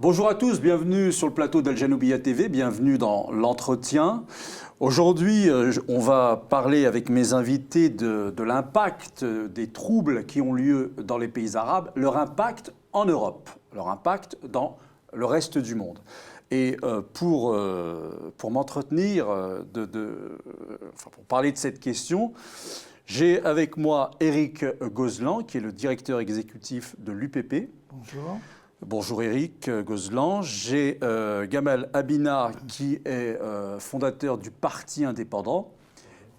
Bonjour à tous, bienvenue sur le plateau d'Al Janoubia TV, bienvenue dans l'entretien. Aujourd'hui, on va parler avec mes invités de l'impact des troubles qui ont lieu dans les pays arabes, leur impact en Europe, leur impact dans le reste du monde. Et pour m'entretenir, pour parler de cette question, j'ai avec moi Éric Gozlan, qui est le directeur exécutif de l'UPP. Bonjour. Bonjour Éric Gozlan. J'ai Gamal Abina, qui est fondateur du Parti indépendant,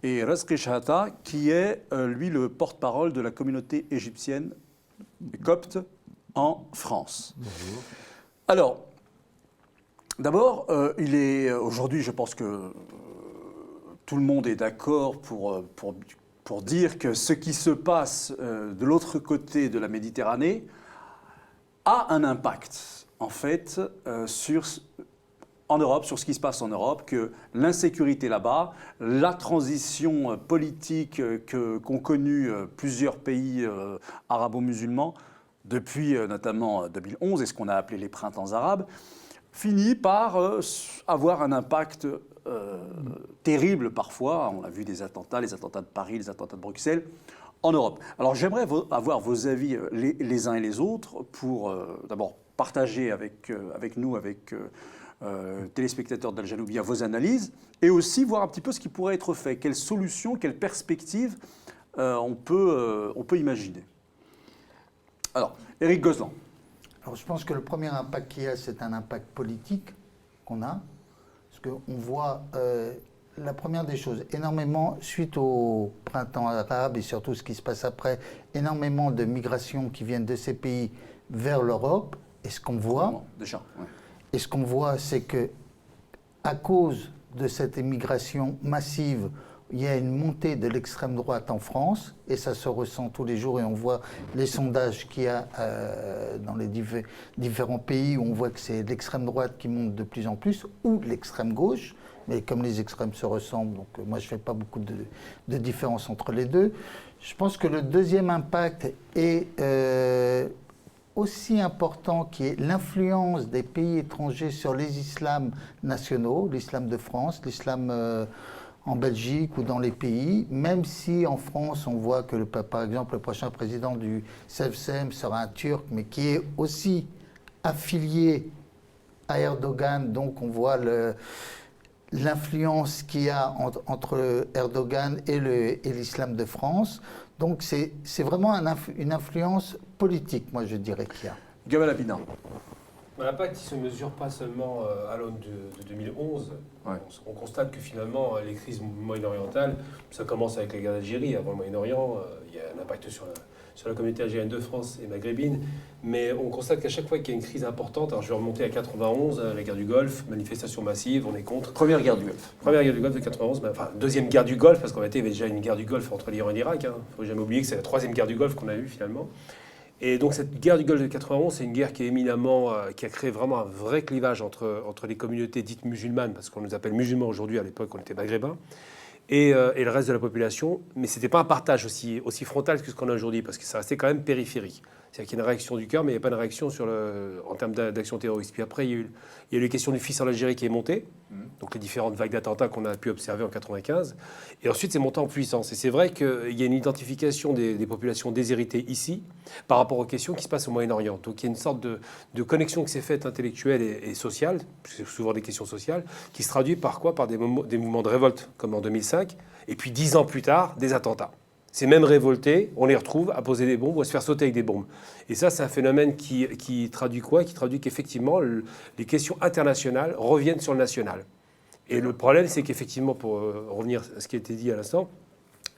et Razqi Shahata, qui est lui le porte-parole de la communauté égyptienne copte en France. Bonjour. Alors, d'abord, aujourd'hui, je pense que tout le monde est d'accord pour dire que ce qui se passe de l'autre côté de la Méditerranée a un impact, en fait, en Europe, sur ce qui se passe en Europe, que l'insécurité là-bas, la transition politique qu'ont connue plusieurs pays arabo-musulmans, depuis notamment 2011 et ce qu'on a appelé les printemps arabes, finit par avoir un impact terrible parfois. On a vu des attentats, les attentats de Paris, les attentats de Bruxelles, en Europe. Alors j'aimerais avoir vos avis les uns et les autres pour d'abord partager avec nous, avec téléspectateurs d'Al Janoubia, vos analyses et aussi voir un petit peu ce qui pourrait être fait, quelles solutions, quelles perspectives on peut imaginer. Alors, Éric Gozlan. Alors je pense que le premier impact qu'il y a, c'est un impact politique qu'on a. Parce qu'on voit, la première des choses, énormément, suite au printemps arabe et surtout ce qui se passe après, énormément de migrations qui viennent de ces pays vers l'Europe. Et ce qu'on voit, c'est que à cause de cette immigration massive, il y a une montée de l'extrême droite en France, et ça se ressent tous les jours, et on voit les sondages qu'il y a dans les différents pays, où on voit que c'est l'extrême droite qui monte de plus en plus, ou l'extrême gauche, mais comme les extrêmes se ressemblent, donc moi je ne fais pas beaucoup de différence entre les deux. Je pense que le deuxième impact est aussi important, qui est l'influence des pays étrangers sur les islams nationaux, l'islam de France, l'islam en Belgique ou dans les pays, même si en France on voit que par exemple le prochain président du CEFCEM sera un Turc, mais qui est aussi affilié à Erdogan, donc on voit l'influence qu'il y a entre Erdogan et l'islam de France. Donc c'est vraiment une influence politique, moi je dirais qu'il y a. Gamal Abina. L'impact ne se mesure pas seulement à l'aune de 2011. Ouais. On constate que finalement, les crises moyen-orientales, ça commence avec la guerre d'Algérie. Avant le Moyen-Orient, il y a un impact sur la communauté algérienne de France et maghrébine. Mais on constate qu'à chaque fois qu'il y a une crise importante, alors je vais remonter à 91, la guerre du Golfe, manifestation massive, on est contre. Première guerre du Golfe. Première guerre du Golfe de 91, enfin deuxième guerre du Golfe, parce qu'en réalité, il y avait déjà une guerre du Golfe entre l'Iran et l'Irak. Il ne faut jamais oublier que c'est la troisième guerre du Golfe qu'on a eue finalement. Et donc cette guerre du Golfe de 91, c'est une guerre qui est éminemment, qui a créé vraiment un vrai clivage entre les communautés dites musulmanes, parce qu'on nous appelle musulmans aujourd'hui, à l'époque on était maghrébins, et le reste de la population. Mais ce n'était pas un partage aussi frontal que ce qu'on a aujourd'hui, parce que ça restait quand même périphérique. C'est-à-dire qu'il y a une réaction du cœur, mais il n'y a pas de réaction en termes d'action terroriste. Puis après, il y a eu les questions du fils en Algérie qui est montée, donc les différentes vagues d'attentats qu'on a pu observer en 95. Et ensuite, c'est monté en puissance. Et c'est vrai qu'il y a une identification des populations déshéritées ici par rapport aux questions qui se passent au Moyen-Orient. Donc il y a une sorte de connexion qui s'est faite intellectuelle et sociale, c'est souvent des questions sociales, qui se traduit par quoi? Par des mouvements de révolte, comme en 2005, et puis 10 ans plus tard, des attentats. Ces mêmes révoltés, on les retrouve à poser des bombes ou à se faire sauter avec des bombes. Et ça, c'est un phénomène qui traduit quoi? Qui traduit qu'effectivement, les questions internationales reviennent sur le national. Et le problème, c'est qu'effectivement, pour revenir à ce qui a été dit à l'instant,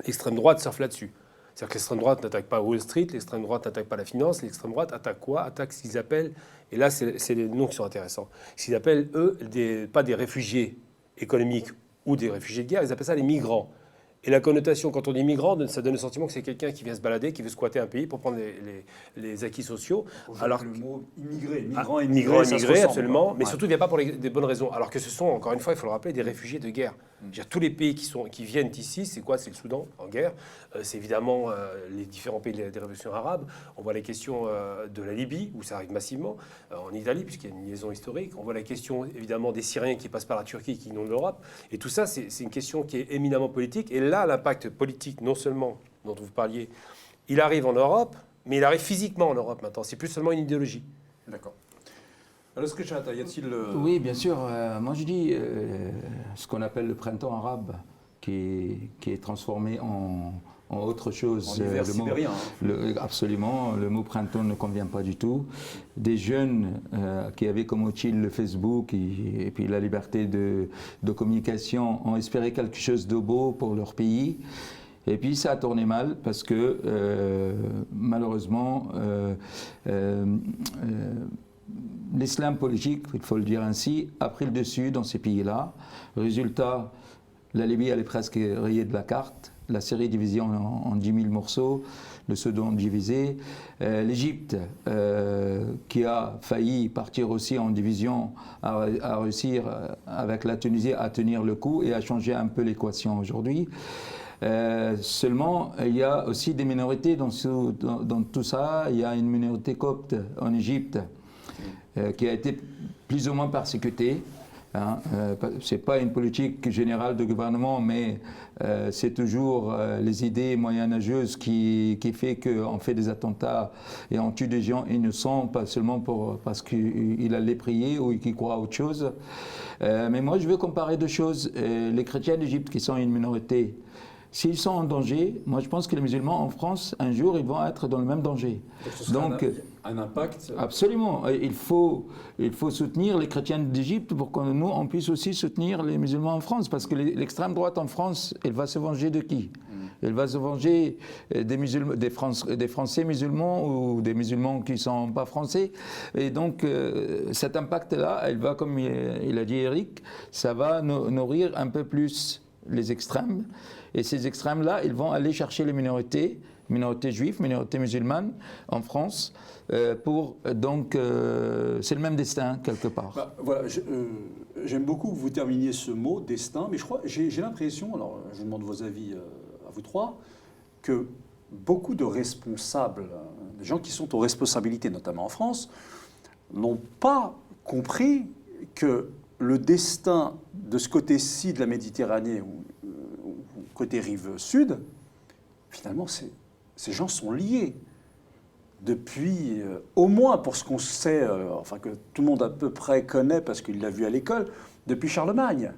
l'extrême droite surfe là-dessus. C'est-à-dire que l'extrême droite n'attaque pas Wall Street, l'extrême droite n'attaque pas la finance, l'extrême droite attaque quoi? Attaque ce qu'ils appellent, et là, c'est les noms qui sont intéressants, ce qu'ils appellent, eux, pas des réfugiés économiques ou des réfugiés de guerre, ils appellent ça les migrants. Et la connotation, quand on dit migrant, ça donne le sentiment que c'est quelqu'un qui vient se balader, qui veut squatter un pays pour prendre les acquis sociaux. Alors que le mot immigré, migrant, immigré, absolument, mais ouais. surtout il ne vient pas pour des bonnes raisons. Alors que ce sont, encore une fois, il faut le rappeler, des réfugiés de guerre. Tous les pays qui viennent ici, c'est quoi? C'est le Soudan en guerre, c'est évidemment les différents pays des révolutions arabes. On voit les questions de la Libye, où ça arrive massivement, en Italie, puisqu'il y a une liaison historique. On voit la question évidemment des Syriens qui passent par la Turquie, qui inondent l'Europe. Et tout ça, c'est une question qui est éminemment politique. Et là, l'impact politique, non seulement dont vous parliez, il arrive en Europe, mais il arrive physiquement en Europe maintenant. C'est plus seulement une idéologie. D'accord. Alors, est-ce que y a-t-il... Oui, bien sûr. Moi, je dis ce qu'on appelle le printemps arabe, qui est transformé en autre chose. En hiver sibérien. Absolument. Le mot printemps ne convient pas du tout. Des jeunes qui avaient comme outil le Facebook et puis la liberté de communication ont espéré quelque chose de beau pour leur pays. Et puis ça a tourné mal parce que malheureusement l'islam politique, il faut le dire ainsi, a pris le dessus dans ces pays-là. Résultat, la Libye elle est presque rayée de la carte, la Syrie divisée en 10 000 morceaux, le Soudan divisé, l'Égypte qui a failli partir aussi en division a réussi avec la Tunisie à tenir le coup et à changer un peu l'équation aujourd'hui. Seulement, il y a aussi des minorités dans tout ça. Il y a une minorité copte en Égypte qui a été plus ou moins persécutée. Hein. Ce n'est pas une politique générale de gouvernement, mais c'est toujours les idées moyenâgeuses qui fait qu'on fait des attentats et on tue des gens innocents, pas seulement parce qu'il allait prier ou qu'il croit à autre chose. Mais moi, je veux comparer deux choses. Les chrétiens d'Égypte, qui sont une minorité, s'ils sont en danger, moi je pense que les musulmans en France, un jour, ils vont être dans le même danger. Donc un impact. Absolument. Il faut soutenir les chrétiens d'Égypte pour que nous, on puisse aussi soutenir les musulmans en France. Parce que l'extrême droite en France, elle va se venger de qui? Elle va se venger des Français musulmans ou des musulmans qui ne sont pas français. Et donc cet impact-là, elle va, comme il a dit Eric, ça va nourrir un peu plus les extrêmes. Et ces extrêmes-là, ils vont aller chercher les minorités juives, minorités musulmanes en France, donc c'est le même destin quelque part. Bah, voilà, j'aime beaucoup que vous terminiez ce mot destin, mais j'ai l'impression, alors je vous demande vos avis à vous trois, que beaucoup de responsables, des gens qui sont aux responsabilités, notamment en France, n'ont pas compris que le destin de ce côté-ci de la Méditerranée, ou côté rive sud, finalement, ces gens sont liés. Depuis, au moins pour ce qu'on sait, enfin que tout le monde à peu près connaît parce qu'il l'a vu à l'école, depuis Charlemagne.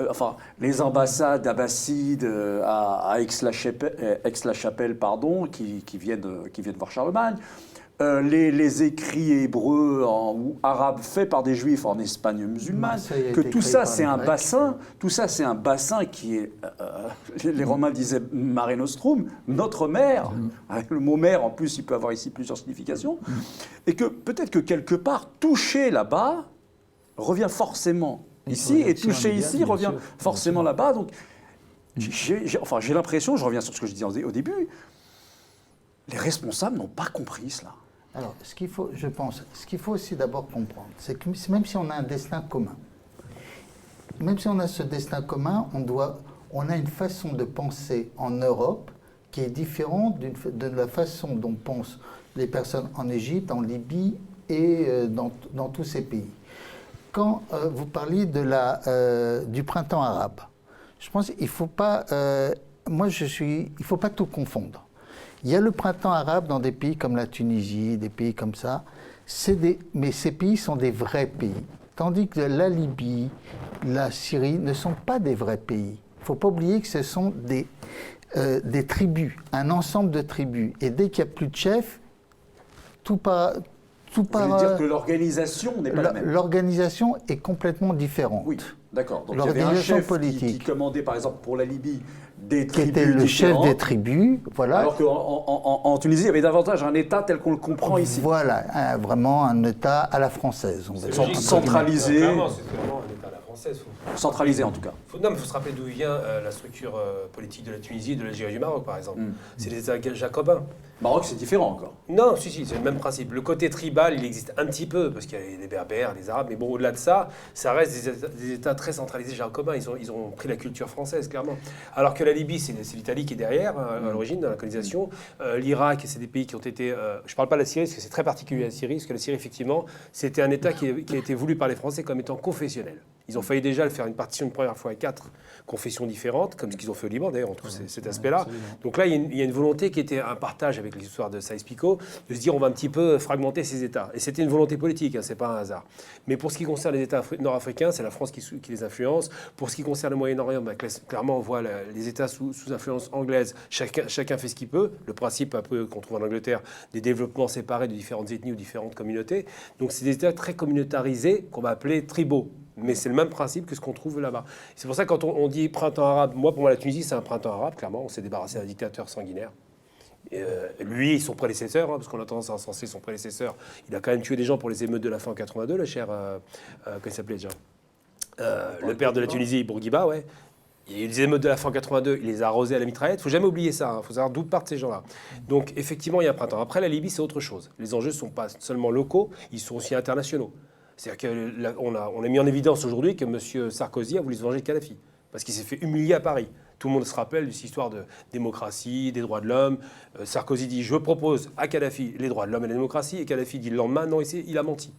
Enfin, les ambassades abbassides à Aix-la-Chapelle, pardon, qui viennent voir Charlemagne. Les écrits hébreux ou arabes faits par des juifs en Espagne musulmane, que tout ça c'est un bassin, qui est, les Romains disaient Mare Nostrum, notre mer, avec le mot mer en plus il peut avoir ici plusieurs significations, et que peut-être que quelque part toucher là-bas revient forcément ici, et toucher ici revient forcément là-bas, donc j'ai l'impression, je reviens sur ce que je disais au début, les responsables n'ont pas compris cela. Alors, ce qu'il faut aussi d'abord comprendre, c'est que même si on a un destin commun, même si on a ce destin commun, on a une façon de penser en Europe qui est différente de la façon dont pensent les personnes en Égypte, en Libye et dans tous ces pays. Quand vous parliez du printemps arabe, je pense qu'il ne faut pas, il faut pas tout confondre. Il y a le printemps arabe dans des pays comme la Tunisie, des pays comme ça, mais ces pays sont des vrais pays. Tandis que la Libye, la Syrie ne sont pas des vrais pays. Il ne faut pas oublier que ce sont des tribus, un ensemble de tribus. Et dès qu'il n'y a plus de chef, tout part... Vous voulez dire que l'organisation n'est pas la même? L'organisation est complètement différente. Oui, d'accord. Donc il y avait un chef qui commandait, par exemple, pour la Libye, des tribus qui était le chef des tribus, voilà. Alors qu'en Tunisie, il y avait davantage un État tel qu'on le comprend ici. Voilà, vraiment un État à la française. Centralisé. C'est vraiment un État à la française. française. Centralisée en tout cas. Non, mais il faut se rappeler d'où vient la structure politique de la Tunisie, de l'Algérie et du Maroc, par exemple. C'est les États jacobins. Maroc, c'est différent encore. Non, si, c'est le même principe. Le côté tribal, il existe un petit peu, parce qu'il y a les Berbères, les Arabes, mais bon, au-delà de ça, ça reste des États très centralisés jacobins. Ils ont pris la culture française, clairement. Alors que la Libye, c'est l'Italie qui est derrière, à l'origine, dans la colonisation. L'Irak, c'est des pays qui ont été... je ne parle pas de la Syrie, parce que c'est très particulier la Syrie, parce que la Syrie, effectivement, c'était un État qui a été voulu par les Français comme étant confessionnel. Ils ont failli déjà le faire une partition une première fois à 4 confessions différentes, comme ce qu'ils ont fait au Liban d'ailleurs, on trouve cet aspect-là. Donc là, il y a une volonté qui était un partage avec l'histoire de Saïs-Picot, de se dire on va un petit peu fragmenter ces États. Et c'était une volonté politique, hein, c'est pas un hasard. Mais pour ce qui concerne les États nord-africains, c'est la France qui les influence. Pour ce qui concerne le Moyen-Orient, bah, clairement, on voit les États sous influence anglaise. Chacun fait ce qu'il peut. Le principe un peu qu'on trouve en Angleterre, des développements séparés de différentes ethnies ou différentes communautés. Donc c'est des États très communautarisés qu'on va appeler tribaux. Mais c'est le même principe que ce qu'on trouve là-bas. C'est pour ça que quand on dit printemps arabe, pour moi la Tunisie c'est un printemps arabe, clairement, on s'est débarrassé d'un dictateur sanguinaire. Lui, son prédécesseur, parce qu'on a tendance à encenser son prédécesseur, il a quand même tué des gens pour les émeutes de la fin en 82, le cher, comment il s'appelait déjà le père de la Tunisie, Bourguiba, ouais. Il y a eu des émeutes de la fin en 82, il les a arrosés à la mitraillette. Il ne faut jamais oublier ça, il faut savoir d'où partent ces gens-là. Donc effectivement, il y a un printemps. Après, la Libye, c'est autre chose. Les enjeux ne sont pas seulement locaux, ils sont aussi internationaux. C'est-à-dire qu'on a mis en évidence aujourd'hui que M. Sarkozy a voulu se venger de Kadhafi, parce qu'il s'est fait humilier à Paris. Tout le monde se rappelle de cette histoire de démocratie, des droits de l'homme. Sarkozy dit « je propose à Kadhafi les droits de l'homme et la démocratie », et Kadhafi dit le lendemain « non, il a menti ».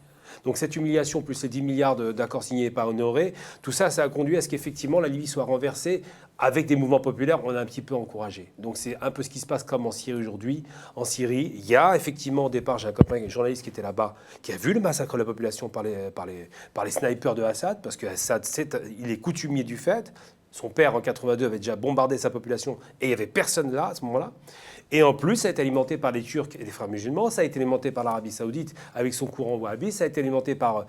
Donc cette humiliation, plus les 10 milliards d'accords signés et pas honorés, tout ça, ça a conduit à ce qu'effectivement la Libye soit renversée. Avec des mouvements populaires, on a un petit peu encouragé. Donc c'est un peu ce qui se passe comme en Syrie aujourd'hui. En Syrie, il y a effectivement au départ, j'ai un copain, un journaliste qui était là-bas, qui a vu le massacre de la population par les snipers de Assad, parce que Assad, il est coutumier du fait. Son père, en 82, avait déjà bombardé sa population et il n'y avait personne là, à ce moment-là. Et en plus, ça a été alimenté par les Turcs et les frères musulmans, ça a été alimenté par l'Arabie Saoudite avec son courant wahhabi, ça a été alimenté par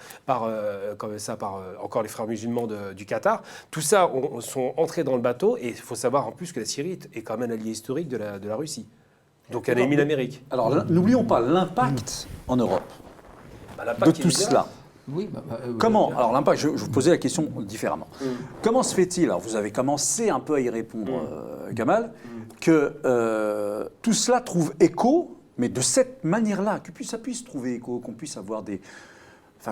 encore les frères musulmans du Qatar. Tout ça sont entrés dans le bateau et il faut savoir en plus que la Syrie est quand même un allié historique de la Russie. Donc elle a émis l'Amérique. Alors n'oublions pas l'impact en Europe de tout cela. Oui, Comment, alors l'impact, je vous posais la question différemment. Comment se fait-il, alors vous avez commencé un peu à y répondre, Gamal, que tout cela trouve écho, mais de cette manière-là, que ça puisse trouver écho, qu'on puisse avoir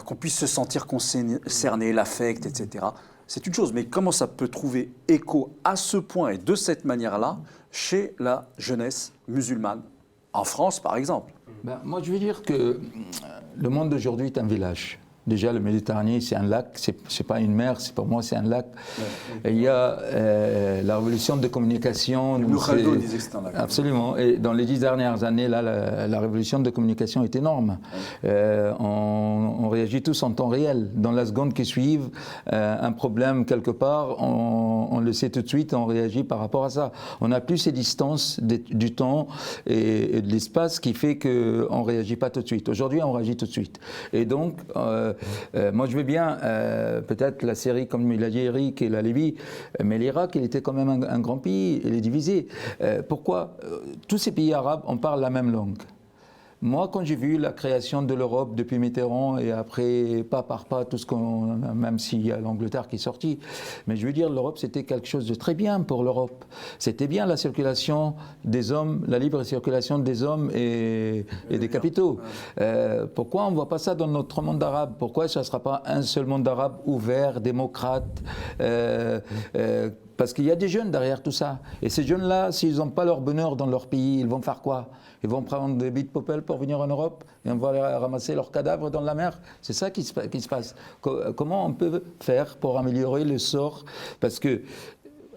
qu'on puisse se sentir concerné, l'affect, etc. C'est une chose, mais comment ça peut trouver écho à ce point et de cette manière-là chez la jeunesse musulmane, en France par exemple? Moi je veux dire que le monde d'aujourd'hui est un village. Déjà, le Méditerranée, c'est un lac, c'est pas une mer, pour moi, c'est un lac. Et il y a la révolution de communication. Ibn Khaldun disait que c'était un lac. Absolument. Et dans les 10 dernières années, là, la révolution de communication est énorme. On réagit tous en temps réel. Dans la seconde qui suit, un problème quelque part, on le sait tout de suite, on réagit par rapport à ça. On n'a plus ces distances du temps et de l'espace qui fait qu'on ne réagit pas tout de suite. Aujourd'hui, on réagit tout de suite. Et donc, moi, je veux bien, peut-être la Syrie comme l'Algérie et la Libye, mais l'Irak, il était quand même un grand pays, il est divisé. Pourquoi tous ces pays arabes, on parle la même langue. Moi, quand j'ai vu la création de l'Europe depuis Mitterrand et après, pas par pas, tout ce qu'on a, même s'il y a l'Angleterre qui est sortie, mais je veux dire, l'Europe, c'était quelque chose de très bien pour l'Europe. C'était bien la circulation des hommes, la libre circulation des hommes et des capitaux. Pourquoi on ne voit pas ça dans notre monde arabe? Pourquoi ça ne sera pas un seul monde arabe ouvert, démocrate parce qu'il y a des jeunes derrière tout ça. Et ces jeunes-là, s'ils n'ont pas leur bonheur dans leur pays, ils vont faire quoi? Ils vont prendre des billes de popel pour venir en Europe et on va ramasser leurs cadavres dans la mer. C'est ça qui se passe. Comment on peut faire pour améliorer le sort? Parce que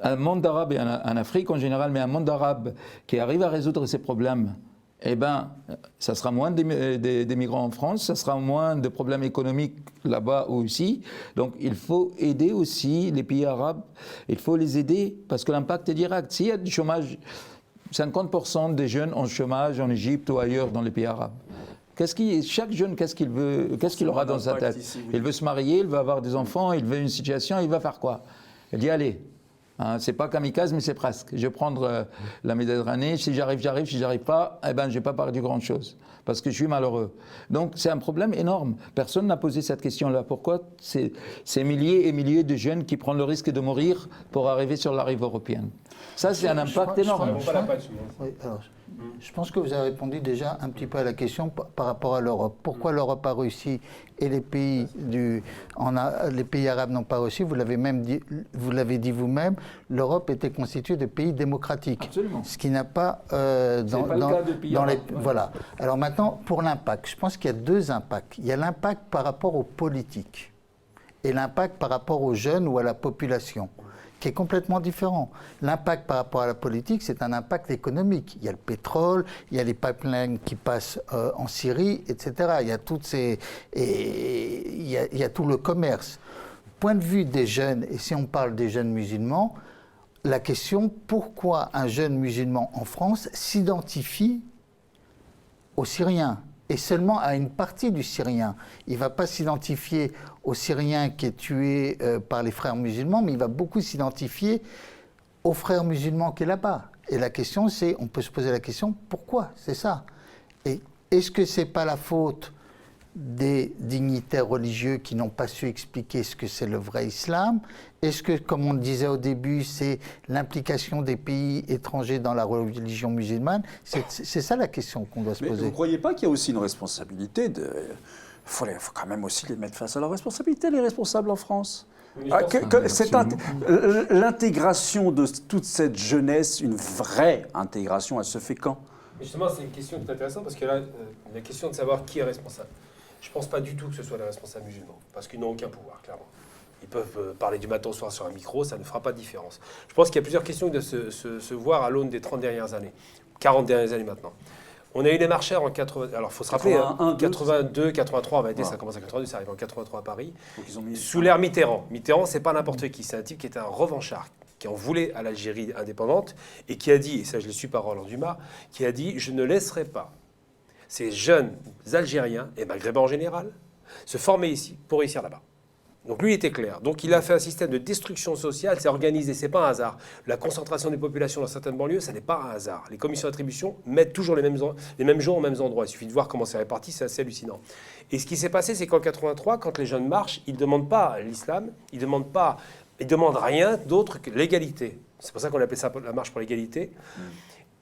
un monde arabe et en Afrique en général, mais un monde arabe qui arrive à résoudre ces problèmes, eh bien, ça sera moins des migrants en France, ça sera moins de problèmes économiques là-bas ou ici. Donc, il faut aider aussi les pays arabes. Il faut les aider parce que l'impact est direct. S'il y a du chômage, 50% des jeunes ont chômage en Égypte ou ailleurs dans les pays arabes. Chaque jeune, qu'est-ce qu'il veut, qu'est-ce qu'il aura dans sa tête? Il veut se marier, il veut avoir des enfants, il veut une situation, il va faire quoi? Il dit allez. Hein, c'est pas kamikaze, mais c'est presque. Je vais prendre la Méditerranée. Si j'arrive, j'arrive. Si j'arrive pas, eh ben, je vais pas parler de grande chose. Parce que je suis malheureux. Donc, c'est un problème énorme. Personne n'a posé cette question-là. Pourquoi ces milliers et milliers de jeunes qui prennent le risque de mourir pour arriver sur la rive européenne? Ça, c'est un impact énorme. Oui, alors, je pense que vous avez répondu déjà un petit peu à la question par rapport à l'Europe. Pourquoi l'Europe a réussi et les pays, les pays arabes n'ont pas réussi? Vous l'avez dit vous-même, l'Europe était constituée de pays démocratiques. Absolument. Ce qui n'a pas voilà. Alors maintenant, pour l'impact, je pense qu'il y a deux impacts. Il y a l'impact par rapport aux politiques et l'impact par rapport aux jeunes ou à la population, qui est complètement différent. L'impact par rapport à la politique, c'est un impact économique. Il y a le pétrole, il y a les pipelines qui passent en Syrie, etc. Il y a il y a tout le commerce. Point de vue des jeunes, et si on parle des jeunes musulmans, la question, pourquoi un jeune musulman en France s'identifie aux Syriens et seulement à une partie du Syrien. Il ne va pas s'identifier au Syrien qui est tué par les frères musulmans, mais il va beaucoup s'identifier aux frères musulmans qui est là-bas. Et la question, c'est, on peut se poser la question, pourquoi? C'est ça. Et est-ce que ce n'est pas la faute des dignitaires religieux qui n'ont pas su expliquer ce que c'est le vrai islam? Est-ce que, comme on le disait au début, c'est l'implication des pays étrangers dans la religion musulmane? C'est ça la question qu'on doit se poser. Vous ne croyez pas qu'il y a aussi une responsabilité de... Il faut quand même aussi les mettre face à leur responsabilité, les responsables en France. L'intégration de toute cette jeunesse, une vraie intégration, elle se fait quand? Mais justement, c'est une question qui est intéressante parce que là, la question de savoir qui est responsable. Je ne pense pas du tout que ce soit les responsables musulmans, parce qu'ils n'ont aucun pouvoir, clairement. Ils peuvent parler du matin au soir sur un micro, ça ne fera pas de différence. Je pense qu'il y a plusieurs questions de se voir à l'aune des 30 dernières années, 40 dernières années maintenant. On a eu les marcheurs en 80... Alors, il faut se rappeler, 82, 83, en réalité, ça commence à 82, ça arrive en 83 à Paris, sous l'ère Mitterrand. Mitterrand, c'est pas n'importe qui, c'est un type qui était un revanchard, qui en voulait à l'Algérie indépendante, et qui a dit, et ça je l'ai su par Roland Dumas, qui a dit « Je ne laisserai pas ces jeunes Algériens, et maghrébins en général, se former ici pour réussir là-bas ». Donc lui, il était clair. Donc il a fait un système de destruction sociale, c'est organisé, c'est pas un hasard. La concentration des populations dans certaines banlieues, ça n'est pas un hasard. Les commissions d'attribution mettent toujours les mêmes gens aux mêmes endroits. Il suffit de voir comment c'est réparti, c'est assez hallucinant. Et ce qui s'est passé, c'est qu'en 83, quand les jeunes marchent, ils ne demandent pas l'islam, ils ne demandent rien d'autre que l'égalité. C'est pour ça qu'on appelait ça la marche pour l'égalité.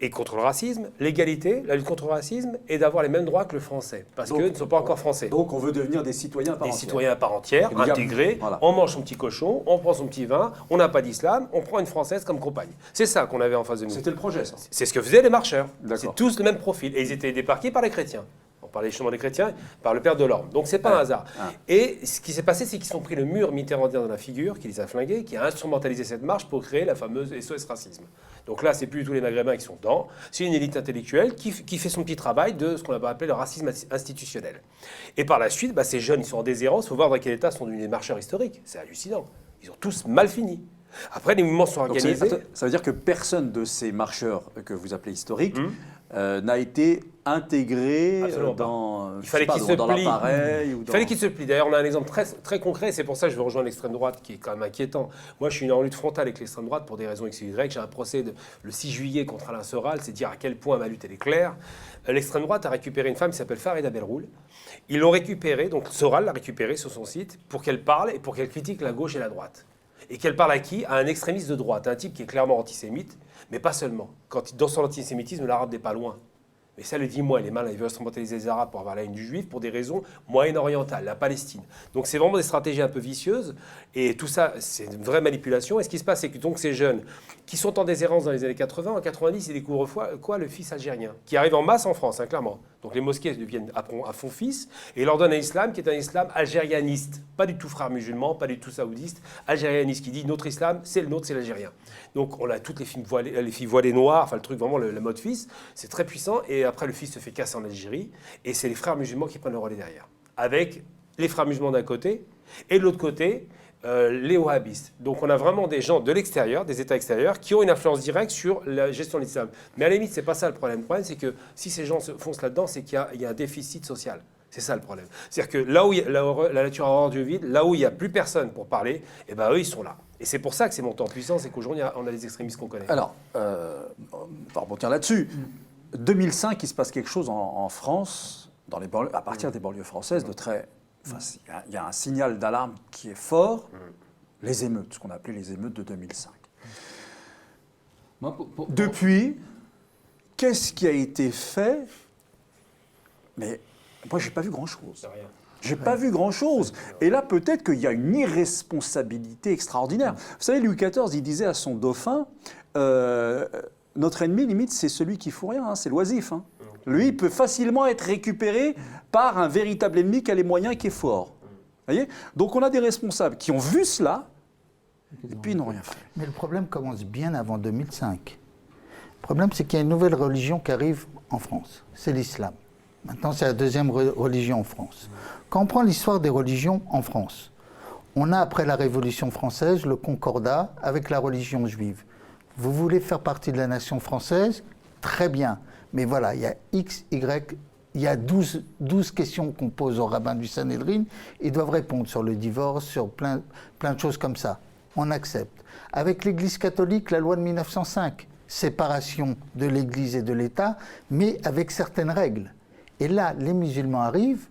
Et contre le racisme, l'égalité, la lutte contre le racisme, est d'avoir les mêmes droits que le français, parce qu'ils ne sont pas encore français. Donc on veut devenir des citoyens à part entière. Des citoyens à part entière, intégrés, voilà. On mange son petit cochon, on prend son petit vin, on n'a pas d'islam, on prend une française comme compagne. C'est ça qu'on avait en face de nous. C'était le projet, ça. C'est ce que faisaient les marcheurs. C'est tous le même profil. Et ils étaient débarqués par les chrétiens. On parlait justement des chrétiens, par le père Delorme. Donc c'est pas un hasard. Et ce qui s'est passé, c'est qu'ils se sont pris le mur mitterrandien dans la figure, qui les a flingués, qui a instrumentalisé cette marche pour créer la fameuse SOS Racisme. Donc là, c'est plus tous les Maghrébins qui sont dedans, c'est une élite intellectuelle qui fait son petit travail de ce qu'on avait appelé le racisme institutionnel. Et par la suite, ces jeunes, ils sont en déshérence, il faut voir dans quel état sont devenus les marcheurs historiques. C'est hallucinant. Ils ont tous mal fini. Après, les mouvements sont organisés. Donc ça veut dire que personne de ces marcheurs que vous appelez historiques n'a été intégré dans l'appareil. Il fallait qu'ils se plient. D'ailleurs, on a un exemple très, très concret. C'est pour ça que je veux rejoindre l'extrême droite, qui est quand même inquiétant. Moi, je suis en lutte frontale avec l'extrême droite pour des raisons X et Y. J'ai un procès le 6 juillet contre Alain Soral. C'est dire à quel point ma lutte, elle est claire. L'extrême droite a récupéré une femme qui s'appelle Farida Belroul. Ils l'ont récupérée, donc Soral l'a récupérée sur son site, pour qu'elle parle et pour qu'elle critique la gauche et la droite. Et qu'elle parle à qui? À un extrémiste de droite, un type qui est clairement antisémite, mais pas seulement. Dans son antisémitisme, l'arabe n'est pas loin. Mais ça le dit moi, il est malin, il veut instrumentaliser les Arabes pour avoir la haine du Juif pour des raisons moyen-orientales, la Palestine. Donc c'est vraiment des stratégies un peu vicieuses, et tout ça, c'est une vraie manipulation. Et ce qui se passe, c'est que donc ces jeunes qui sont en déshérence dans les années 80, en 90, ils découvrent quoi? Le fils algérien, qui arrive en masse en France, clairement. Donc les mosquées deviennent à fond fils, et ils leur donnent un islam qui est un islam algérianiste, pas du tout frère musulman, pas du tout saoudiste, algérianiste, qui dit notre islam, c'est le nôtre, c'est l'algérien. Donc on a toutes les filles voilées noires, enfin le truc vraiment, le mode fils, c'est très puissant, et après le fils se fait casser en Algérie, et c'est les frères musulmans qui prennent le relais derrière, avec les frères musulmans d'un côté, et de l'autre côté, les wahhabistes. Donc on a vraiment des gens de l'extérieur, des États extérieurs, qui ont une influence directe sur la gestion de l'islam. Mais à la limite, c'est pas ça le problème. Le problème, c'est que si ces gens se foncent là-dedans, c'est qu'il y a un déficit social. C'est ça le problème. C'est-à-dire que là où la nature a horreur du vide, là où il n'y a plus personne pour parler, eux, ils sont là. Et c'est pour ça que c'est monté en puissance et qu'aujourd'hui, on a des extrémistes qu'on connaît. Alors, on va rebondir là-dessus. 2005, il se passe quelque chose en France, dans les banlieues, à partir des banlieues françaises, de très... Enfin, il y a un signal d'alarme qui est fort, les émeutes, ce qu'on a appelé les émeutes de 2005. Moi, Depuis, qu'est-ce qui a été fait? Mais moi, j'ai pas vu grand-chose. C'est rien. J'ai pas vu grand-chose. Et là, peut-être qu'il y a une irresponsabilité extraordinaire. Vous savez, Louis XIV, il disait à son dauphin, notre ennemi, limite, c'est celui qui fout rien, hein, c'est l'oisif. Hein. Lui, il peut facilement être récupéré par un véritable ennemi qui a les moyens et qui est fort. Vous voyez? Donc, on a des responsables qui ont vu cela, et puis ils n'ont rien fait. Mais le problème commence bien avant 2005. Le problème, c'est qu'il y a une nouvelle religion qui arrive en France. C'est l'islam. Maintenant, c'est la deuxième religion en France. Quand on prend l'histoire des religions en France, on a, après la Révolution française, le concordat avec la religion juive. Vous voulez faire partie de la nation française? Très bien. Mais voilà, il y a X, Y, il y a 12 questions qu'on pose aux rabbins du Sanhédrin. Ils doivent répondre sur le divorce, sur plein de choses comme ça. On accepte. Avec l'Église catholique, la loi de 1905, séparation de l'Église et de l'État, mais avec certaines règles. Et là, les musulmans arrivent,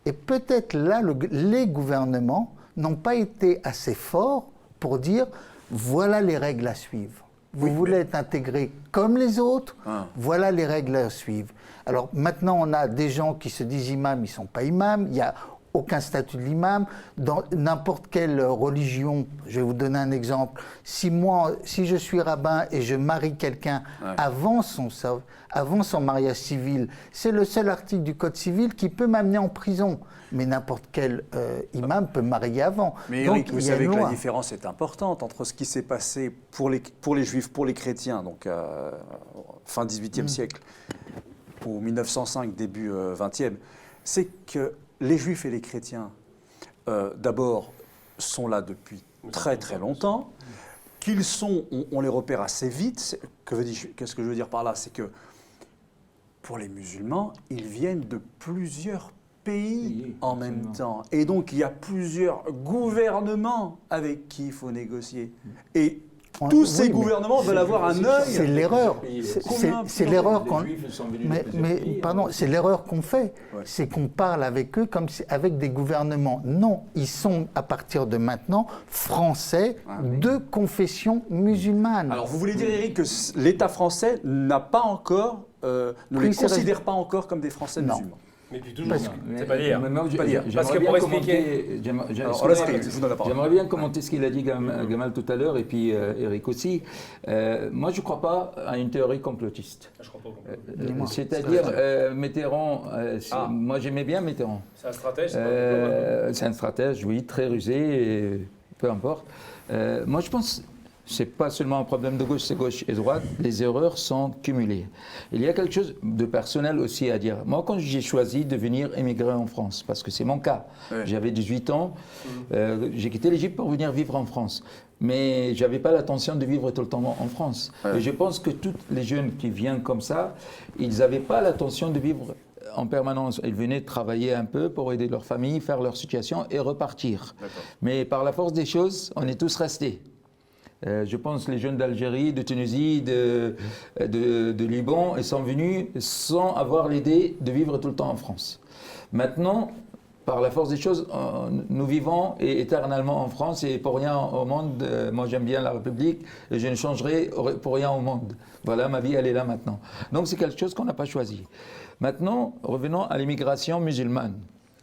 et peut-être là, les gouvernements n'ont pas été assez forts pour dire voilà les règles à suivre. Vous voulez être intégré comme les autres, voilà les règles à suivre. Alors maintenant, on a des gens qui se disent imams, ils ne sont pas imams, il n'y a aucun statut de l'imam. Dans n'importe quelle religion, je vais vous donner un exemple, si je suis rabbin et je marie quelqu'un avant son mariage civil, c'est le seul article du Code civil qui peut m'amener en prison. Mais n'importe quel imam peut marier avant. Mais donc, Eric, vous savez que la différence est importante entre ce qui s'est passé pour les juifs, pour les chrétiens, donc fin 18e siècle, ou 1905, début 20e, c'est que les juifs et les chrétiens, d'abord, sont là depuis très très longtemps, qu'ils sont, on les repère assez vite. Qu'est-ce que je veux dire par là? C'est que pour les musulmans, ils viennent de plusieurs pays en même temps. Et donc, il y a plusieurs gouvernements avec qui il faut négocier. Et tous ces gouvernements veulent avoir un œil. C'est l'erreur. C'est l'erreur qu'on. Pardon, c'est l'erreur qu'on fait. Ouais. C'est qu'on parle avec eux comme avec des gouvernements. Non, ils sont à partir de maintenant français de confession musulmane. Alors, vous voulez dire, Eric, que l'État français n'a pas encore, ne les considère pas encore comme des Français musulmans? Mais puis toujours, c'est pas dire. Parce que pour expliquer, j'aimerais bien commenter ce qu'il a dit Gamal tout à l'heure et puis Eric aussi. Moi, je ne crois pas à une théorie complotiste. Je crois pas. C'est-à-dire, Mitterrand, moi j'aimais bien Mitterrand. C'est un stratège, c'est un stratège, oui, très rusé, et peu importe. Moi, je pense. Ce n'est pas seulement un problème de gauche, c'est gauche et droite. Les erreurs sont cumulées. Il y a quelque chose de personnel aussi à dire. Moi, quand j'ai choisi de venir émigrer en France, parce que c'est mon cas, j'avais 18 ans, j'ai quitté l'Égypte pour venir vivre en France. Mais je n'avais pas l'intention de vivre tout le temps en France. Et je pense que tous les jeunes qui viennent comme ça, ils n'avaient pas l'intention de vivre en permanence. Ils venaient travailler un peu pour aider leur famille, faire leur situation et repartir. Mais par la force des choses, on est tous restés. Je pense les jeunes d'Algérie, de Tunisie, de Liban, ils sont venus sans avoir l'idée de vivre tout le temps en France. Maintenant, par la force des choses, nous vivons éternellement en France et pour rien au monde. Moi, j'aime bien la République et je ne changerai pour rien au monde. Voilà, ma vie, elle est là maintenant. Donc, c'est quelque chose qu'on n'a pas choisi. Maintenant, revenons à l'immigration musulmane,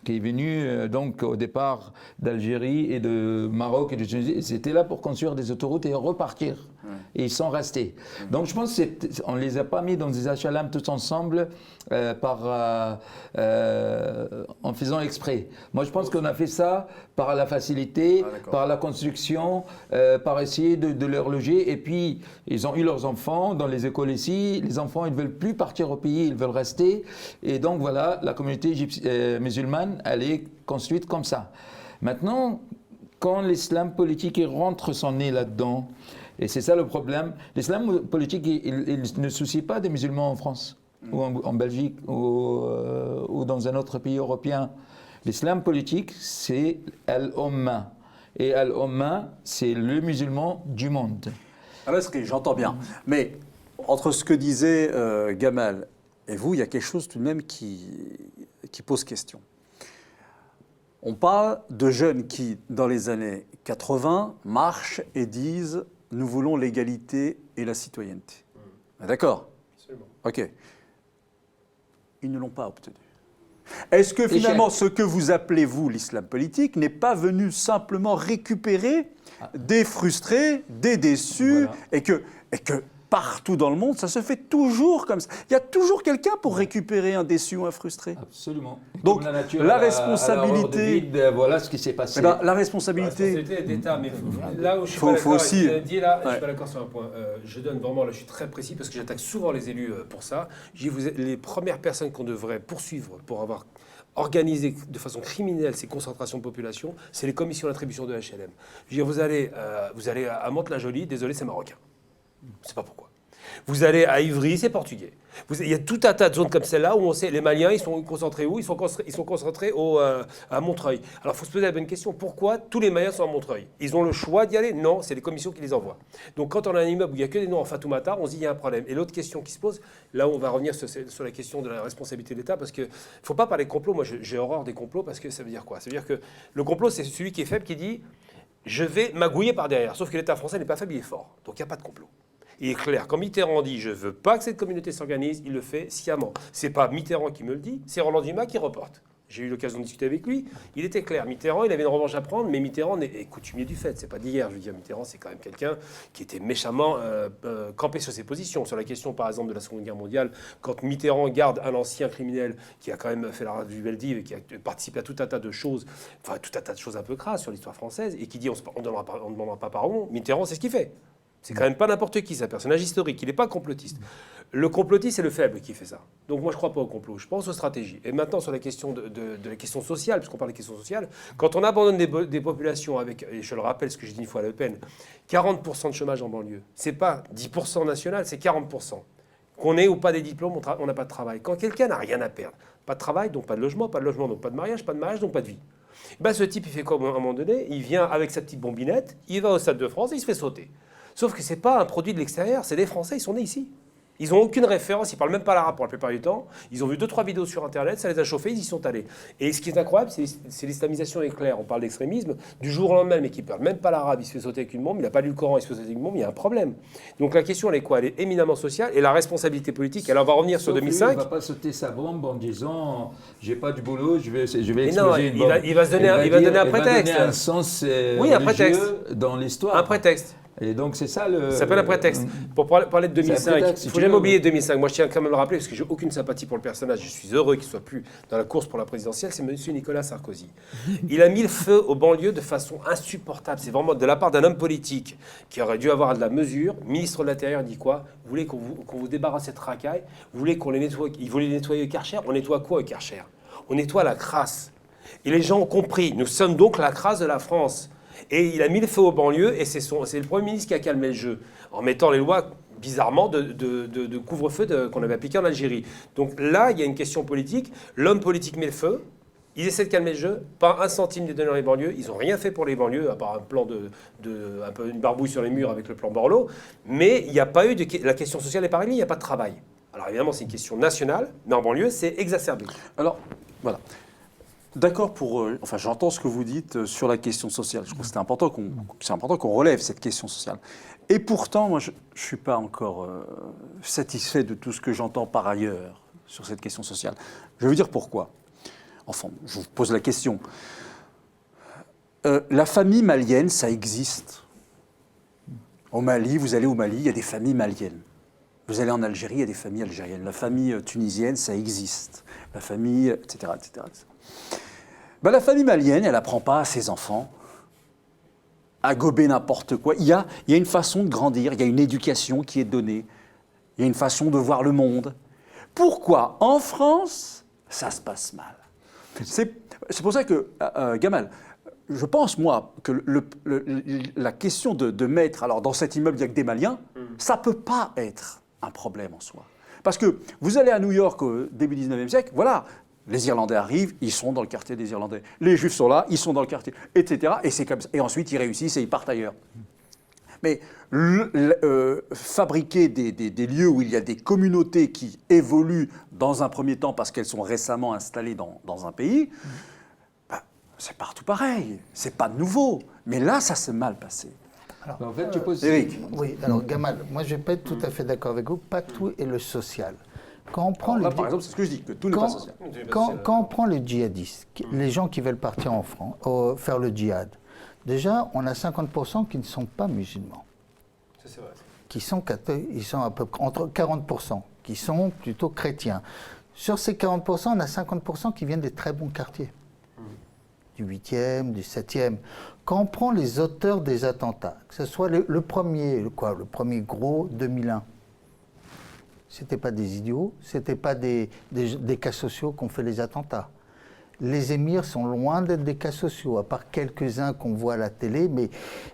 qui est venue donc au départ d'Algérie et de Maroc et de Tunisie. Ils étaient là pour construire des autoroutes et repartir. Et ils sont restés. Donc je pense qu'on ne les a pas mis dans des HLM tous ensemble en faisant exprès. Moi je pense qu'on a fait ça par la facilité, par la construction, par essayer de leur loger. Et puis ils ont eu leurs enfants dans les écoles ici. Les enfants ils ne veulent plus partir au pays, ils veulent rester. Et donc voilà, la communauté musulmane, elle est construite comme ça. Maintenant, quand l'islam politique rentre son nez là-dedans, et c'est ça le problème, l'islam politique, il ne soucie pas des musulmans en France, ou en Belgique, ou dans un autre pays européen. L'islam politique, c'est al-Umma. Et Al-Umma, c'est le musulman du monde. Al-Masri, j'entends bien. Mais entre ce que disait Gamal et vous, il y a quelque chose tout de même qui pose question. On parle de jeunes qui, dans les années 80, marchent et disent « Nous voulons l'égalité et la citoyenneté ». D'accord ? Absolument. Ok. Ils ne l'ont pas obtenu. Est-ce que finalement, ce que vous appelez, vous, l'islam politique, n'est pas venu simplement récupérer des frustrés, des déçus, Voilà. et que partout dans le monde, ça se fait toujours comme ça. Il y a toujours quelqu'un pour récupérer un déçu ou un frustré. Absolument. Donc, Comme nature la à responsabilité- l'horreur de vide, voilà ce qui s'est passé. Eh ben, la La responsabilité... responsabilité est d'État, mais là où je suis Faut pas d'accord, aussi- avec ce que dit là, je Ouais. suis pas d'accord sur un point. Je donne vraiment, là, je suis très précis parce que j'attaque souvent les élus pour ça. Je dis, vous êtes les premières personnes qu'on devrait poursuivre pour avoir organisé de façon criminelle ces concentrations de population, c'est les commissions d'attribution de HLM. Je veux dire, vous allez à Mantes-la-Jolie, désolé, c'est marocain. Je sais pas pourquoi. Vous allez à Ivry, c'est portugais. Il y a tout un tas de zones comme celle-là où on sait les Maliens, ils sont concentrés où ? Ils sont concentrés à Montreuil. Alors il faut se poser la bonne question, pourquoi tous les Maliens sont à Montreuil ? Ils ont le choix d'y aller ? Non, c'est les commissions qui les envoient. Donc quand on a un immeuble où il n'y a que des noms en Fatoumata, on se dit il y a un problème. Et l'autre question qui se pose, là où on va revenir sur la question de la responsabilité de l'État, parce qu'il ne faut pas parler de complot. Moi j'ai horreur des complots parce que ça veut dire quoi ? Ça veut dire que le complot, c'est celui qui est faible qui dit je vais magouiller par derrière. Sauf que l'État français n'est pas faible, il est fort. Donc il n'y a pas de complot. Il est clair, quand Mitterrand dit « je ne veux pas que cette communauté s'organise », il le fait sciemment. Ce n'est pas Mitterrand qui me le dit, c'est Roland Dumas qui reporte. J'ai eu l'occasion de discuter avec lui, il était clair. Mitterrand, il avait une revanche à prendre, mais Mitterrand est coutumier du fait, c'est pas d'hier. Je veux dire, Mitterrand, c'est quand même quelqu'un qui était méchamment campé sur ses positions. Sur la question, par exemple, de la Seconde Guerre mondiale, quand Mitterrand garde un ancien criminel qui a quand même fait la rade du Veldiv et qui a participé à tout un tas de choses, enfin tout un tas de choses un peu crasses sur l'histoire française, et qui dit on ne demandera pas pardon, Mitterrand, c'est ce qu'il fait. C'est quand même pas n'importe qui, c'est un personnage historique, il n'est pas complotiste. Le complotiste, c'est le faible qui fait ça. Donc moi, je ne crois pas au complot, je pense aux stratégies. Et maintenant, sur la question de la question sociale, puisqu'on parle de questions sociales, quand on abandonne des populations avec, et je le rappelle, ce que j'ai dit une fois à Le Pen, 40% de chômage en banlieue, c'est pas 10% national, c'est 40%. Qu'on ait ou pas des diplômes, on n'a pas de travail. Quand quelqu'un n'a rien à perdre, pas de travail, donc pas de logement, donc pas de mariage, donc pas de vie. Ben, ce type, il fait quoi à un moment donné ? Il vient avec sa petite bombinette, il va au Stade de France et il se fait sauter. Sauf que ce n'est pas un produit de l'extérieur, c'est des Français, ils sont nés ici. Ils n'ont aucune référence, ils ne parlent même pas l'arabe pour la plupart du temps. Ils ont vu 2-3 vidéos sur Internet, ça les a chauffés, ils y sont allés. Et ce qui est incroyable, c'est l'islamisation éclair. On parle d'extrémisme du jour au lendemain, mais qui ne parle même pas l'arabe, il se fait sauter avec une bombe, il n'a pas lu le Coran, il se fait sauter avec une bombe, il y a un problème. Donc la question, elle est quoi ? Elle est éminemment sociale et la responsabilité politique. Alors on va revenir sur Sauf lui, 2005. il ne va pas sauter sa bombe en disant j'ai pas du boulot, je vais Mais exploser non, une bombe. il va se donner un prétexte. Il va donner un sens Oui, un prétexte. religieux dans l'histoire. Un prétexte. Et donc c'est ça le. Ça s'appelle un prétexte. Pour parler de 2005, prétexte, il si ne faut tu jamais veux. oublier 2005. Moi, je tiens quand même à le rappeler parce que j'ai aucune sympathie pour le personnage. Je suis heureux qu'il ne soit plus dans la course pour la présidentielle. C'est M. Nicolas Sarkozy. Il a mis le feu aux banlieues de façon insupportable. C'est vraiment de la part d'un homme politique qui aurait dû avoir de la mesure. Le ministre de l'Intérieur dit quoi ? Vous voulez qu'on vous débarrasse cette racaille ? Vous voulez qu'on les nettoie ? Il voulait nettoyer Karcher. On nettoie quoi, Karcher ? On nettoie la crasse. Et les gens ont compris. Nous sommes donc la crasse de la France. Et il a mis le feu aux banlieues et c'est le Premier ministre qui a calmé le jeu en mettant les lois, bizarrement, de couvre-feu qu'on avait appliquées en Algérie. Donc là, il y a une question politique. L'homme politique met le feu. Ils essaient de calmer le jeu. Pas un centime n'est donné dans les banlieues. Ils n'ont rien fait pour les banlieues, à part un plan un peu une barbouille sur les murs avec le plan Borloo. Mais il n'y a pas eu la question sociale est pareille, il n'y a pas de travail. Alors évidemment, c'est une question nationale, mais en banlieue, c'est exacerbé. Alors, voilà. D'accord pour... enfin, j'entends ce que vous dites sur la question sociale. Je trouve que c'est important qu'on relève cette question sociale. Et pourtant, moi, je ne suis pas encore satisfait de tout ce que j'entends par ailleurs sur cette question sociale. Je vais vous dire pourquoi. Enfin, je vous pose la question. La famille malienne, ça existe. Au Mali, vous allez au Mali, il y a des familles maliennes. Vous allez en Algérie, il y a des familles algériennes. La famille tunisienne, ça existe. La famille, etc., etc. Ben, la famille malienne, elle n'apprend pas à ses enfants à gober n'importe quoi. Il y a une façon de grandir, il y a une éducation qui est donnée, il y a une façon de voir le monde. Pourquoi, en France, ça se passe mal ? C'est pour ça que, Gamal, je pense, moi, que la question de mettre, alors dans cet immeuble, il n'y a que des Maliens, ça ne peut pas être un problème en soi. Parce que vous allez à New York au début du 19e siècle, voilà, Les Irlandais arrivent, ils sont dans le quartier des Irlandais. Les Juifs sont là, ils sont dans le quartier, etc. Et c'est comme ça. Et ensuite, ils réussissent et ils partent ailleurs. Mais fabriquer des lieux où il y a des communautés qui évoluent dans un premier temps parce qu'elles sont récemment installées dans un pays, c'est partout pareil. C'est pas nouveau. Mais là, ça s'est mal passé. Alors, En fait, tu poses... Éric. Oui, alors Gamal, moi je ne vais pas être tout à fait d'accord avec vous. Pas tout est le social. Quand on prend Alors là, le par exemple, c'est ce que je dis, que tout n'est pas social. Quand on prend les djihadistes, les gens qui veulent partir en France, faire le djihad, déjà, on a 50% qui ne sont pas musulmans. Ça, c'est vrai. Ils sont à peu près entre 40%, qui sont plutôt chrétiens. Sur ces 40%, on a 50% qui viennent des très bons quartiers. Du 8e, du 7e. Quand on prend les auteurs des attentats, que ce soit le premier gros 2001, c'était pas des idiots, c'était pas des cas sociaux qui ont fait les attentats. Les émirs sont loin d'être des cas sociaux, à part quelques-uns qu'on voit à la télé, mais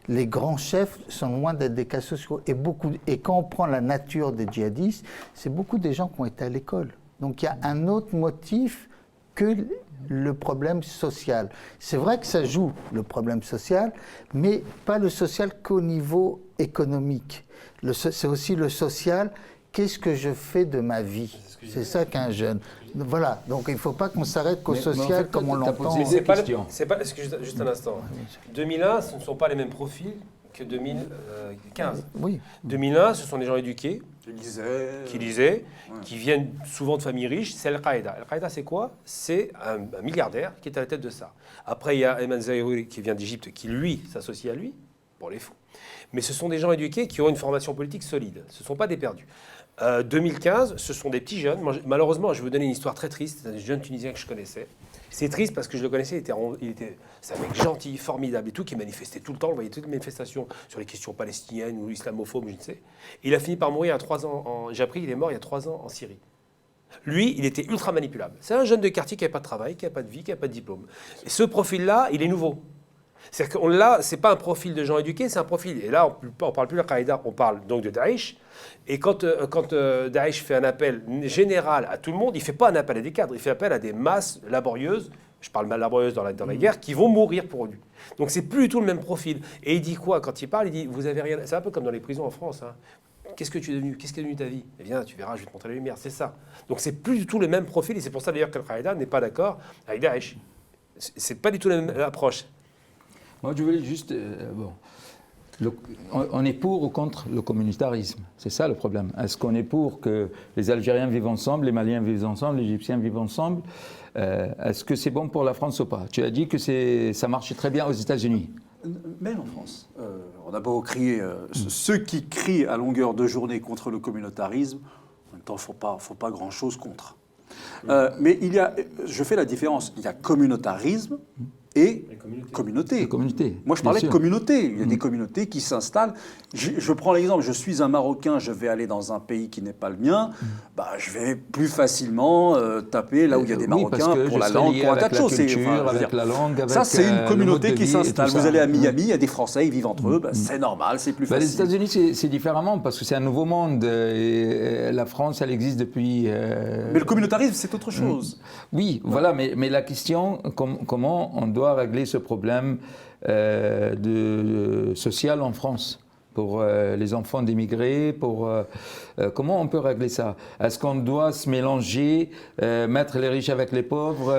les grands chefs sont loin d'être des cas sociaux. Et quand on prend la nature des djihadistes, c'est beaucoup des gens qui ont été à l'école. Donc il y a un autre motif que le problème social. C'est vrai que ça joue, le problème social, mais pas le social qu'au niveau économique. C'est aussi le social. Qu'est-ce que je fais de ma vie? C'est ça qu'un jeune. Voilà, donc il ne faut pas qu'on s'arrête qu'au social en fait, comme on t'as l'entend. posé des questions. Juste un instant. 2001, ce ne sont pas les mêmes profils que 2015. Oui. 2001, ce sont des gens éduqués, Qui lisaient, qui viennent souvent de familles riches. C'est Al-Qaïda. Al-Qaïda, c'est quoi? C'est un milliardaire qui est à la tête de ça. Après, il y a Ayman Zawahiri qui vient d'Égypte, qui, lui, s'associe à lui, pour les fous. Mais ce sont des gens éduqués qui ont une formation politique solide. Ce ne sont pas des perdus. 2015, ce sont des petits jeunes. Moi, malheureusement, je vais vous donner une histoire très triste. C'est un jeune Tunisien que je connaissais. C'est triste parce que je le connaissais. C'est un mec gentil, formidable et tout, qui manifestait tout le temps. On voyait toutes les manifestations sur les questions palestiniennes ou islamophobes, je ne sais. Et il a fini par mourir il y a 3 ans. J'ai appris qu'il est mort il y a 3 ans en Syrie. Lui, il était ultra manipulable. C'est un jeune de quartier qui n'avait pas de travail, qui n'avait pas de vie, qui n'avait pas de diplôme. Et ce profil-là, il est nouveau. C'est-à-dire que là, c'est pas un profil de gens éduqués, c'est un profil. Et là, on parle plus de Al-Qaïda, on parle donc de Daesh. Et quand Daesh fait un appel général à tout le monde, il fait pas un appel à des cadres, il fait appel à des masses laborieuses. Je parle mal laborieuses dans la guerre, qui vont mourir pour lui. Donc c'est plus du tout le même profil. Et il dit quoi quand il parle? Il dit vous avez rien. C'est un peu comme dans les prisons en France. Hein. Qu'est-ce que tu es devenu? Qu'est-ce qui est devenu ta vie? Eh bien, tu verras, je vais te montrer la lumière. C'est ça. Donc c'est plus du tout le même profil. Et c'est pour ça d'ailleurs qu'Al-Qaïda n'est pas d'accord avec Daesh. C'est pas du tout la même approche. Moi, je voulais juste... on est pour ou contre le communautarisme? C'est ça le problème. Est-ce qu'on est pour que les Algériens vivent ensemble, les Maliens vivent ensemble, les Égyptiens vivent ensemble? Est-ce que c'est bon pour la France ou pas? Tu as dit que ça marchait très bien aux États-Unis. Même en France. On a beau crier... Ceux qui crient à longueur de journée contre le communautarisme, en même temps, il ne faut pas grand-chose contre. Mais je fais la différence. Il y a communautarisme et communauté. Moi, je parlais de communauté. Il y a des communautés qui s'installent. Je prends l'exemple, je suis un Marocain, je vais aller dans un pays qui n'est pas le mien, je vais plus facilement taper là où il y a des Marocains pour la langue, pour un tas de choses. Ça, c'est une communauté qui s'installe. Vous allez à Miami, il y a des Français, ils vivent entre eux, c'est normal, c'est plus facile. Les États-Unis, c'est différemment, parce que c'est un nouveau monde. Et la France, elle existe depuis... Mais le communautarisme, c'est autre chose. Oui, voilà, mais la question, comment on doit régler ce problème social en France pour les enfants d'immigrés, comment on peut régler ça? Est-ce qu'on doit se mélanger, mettre les riches avec les pauvres,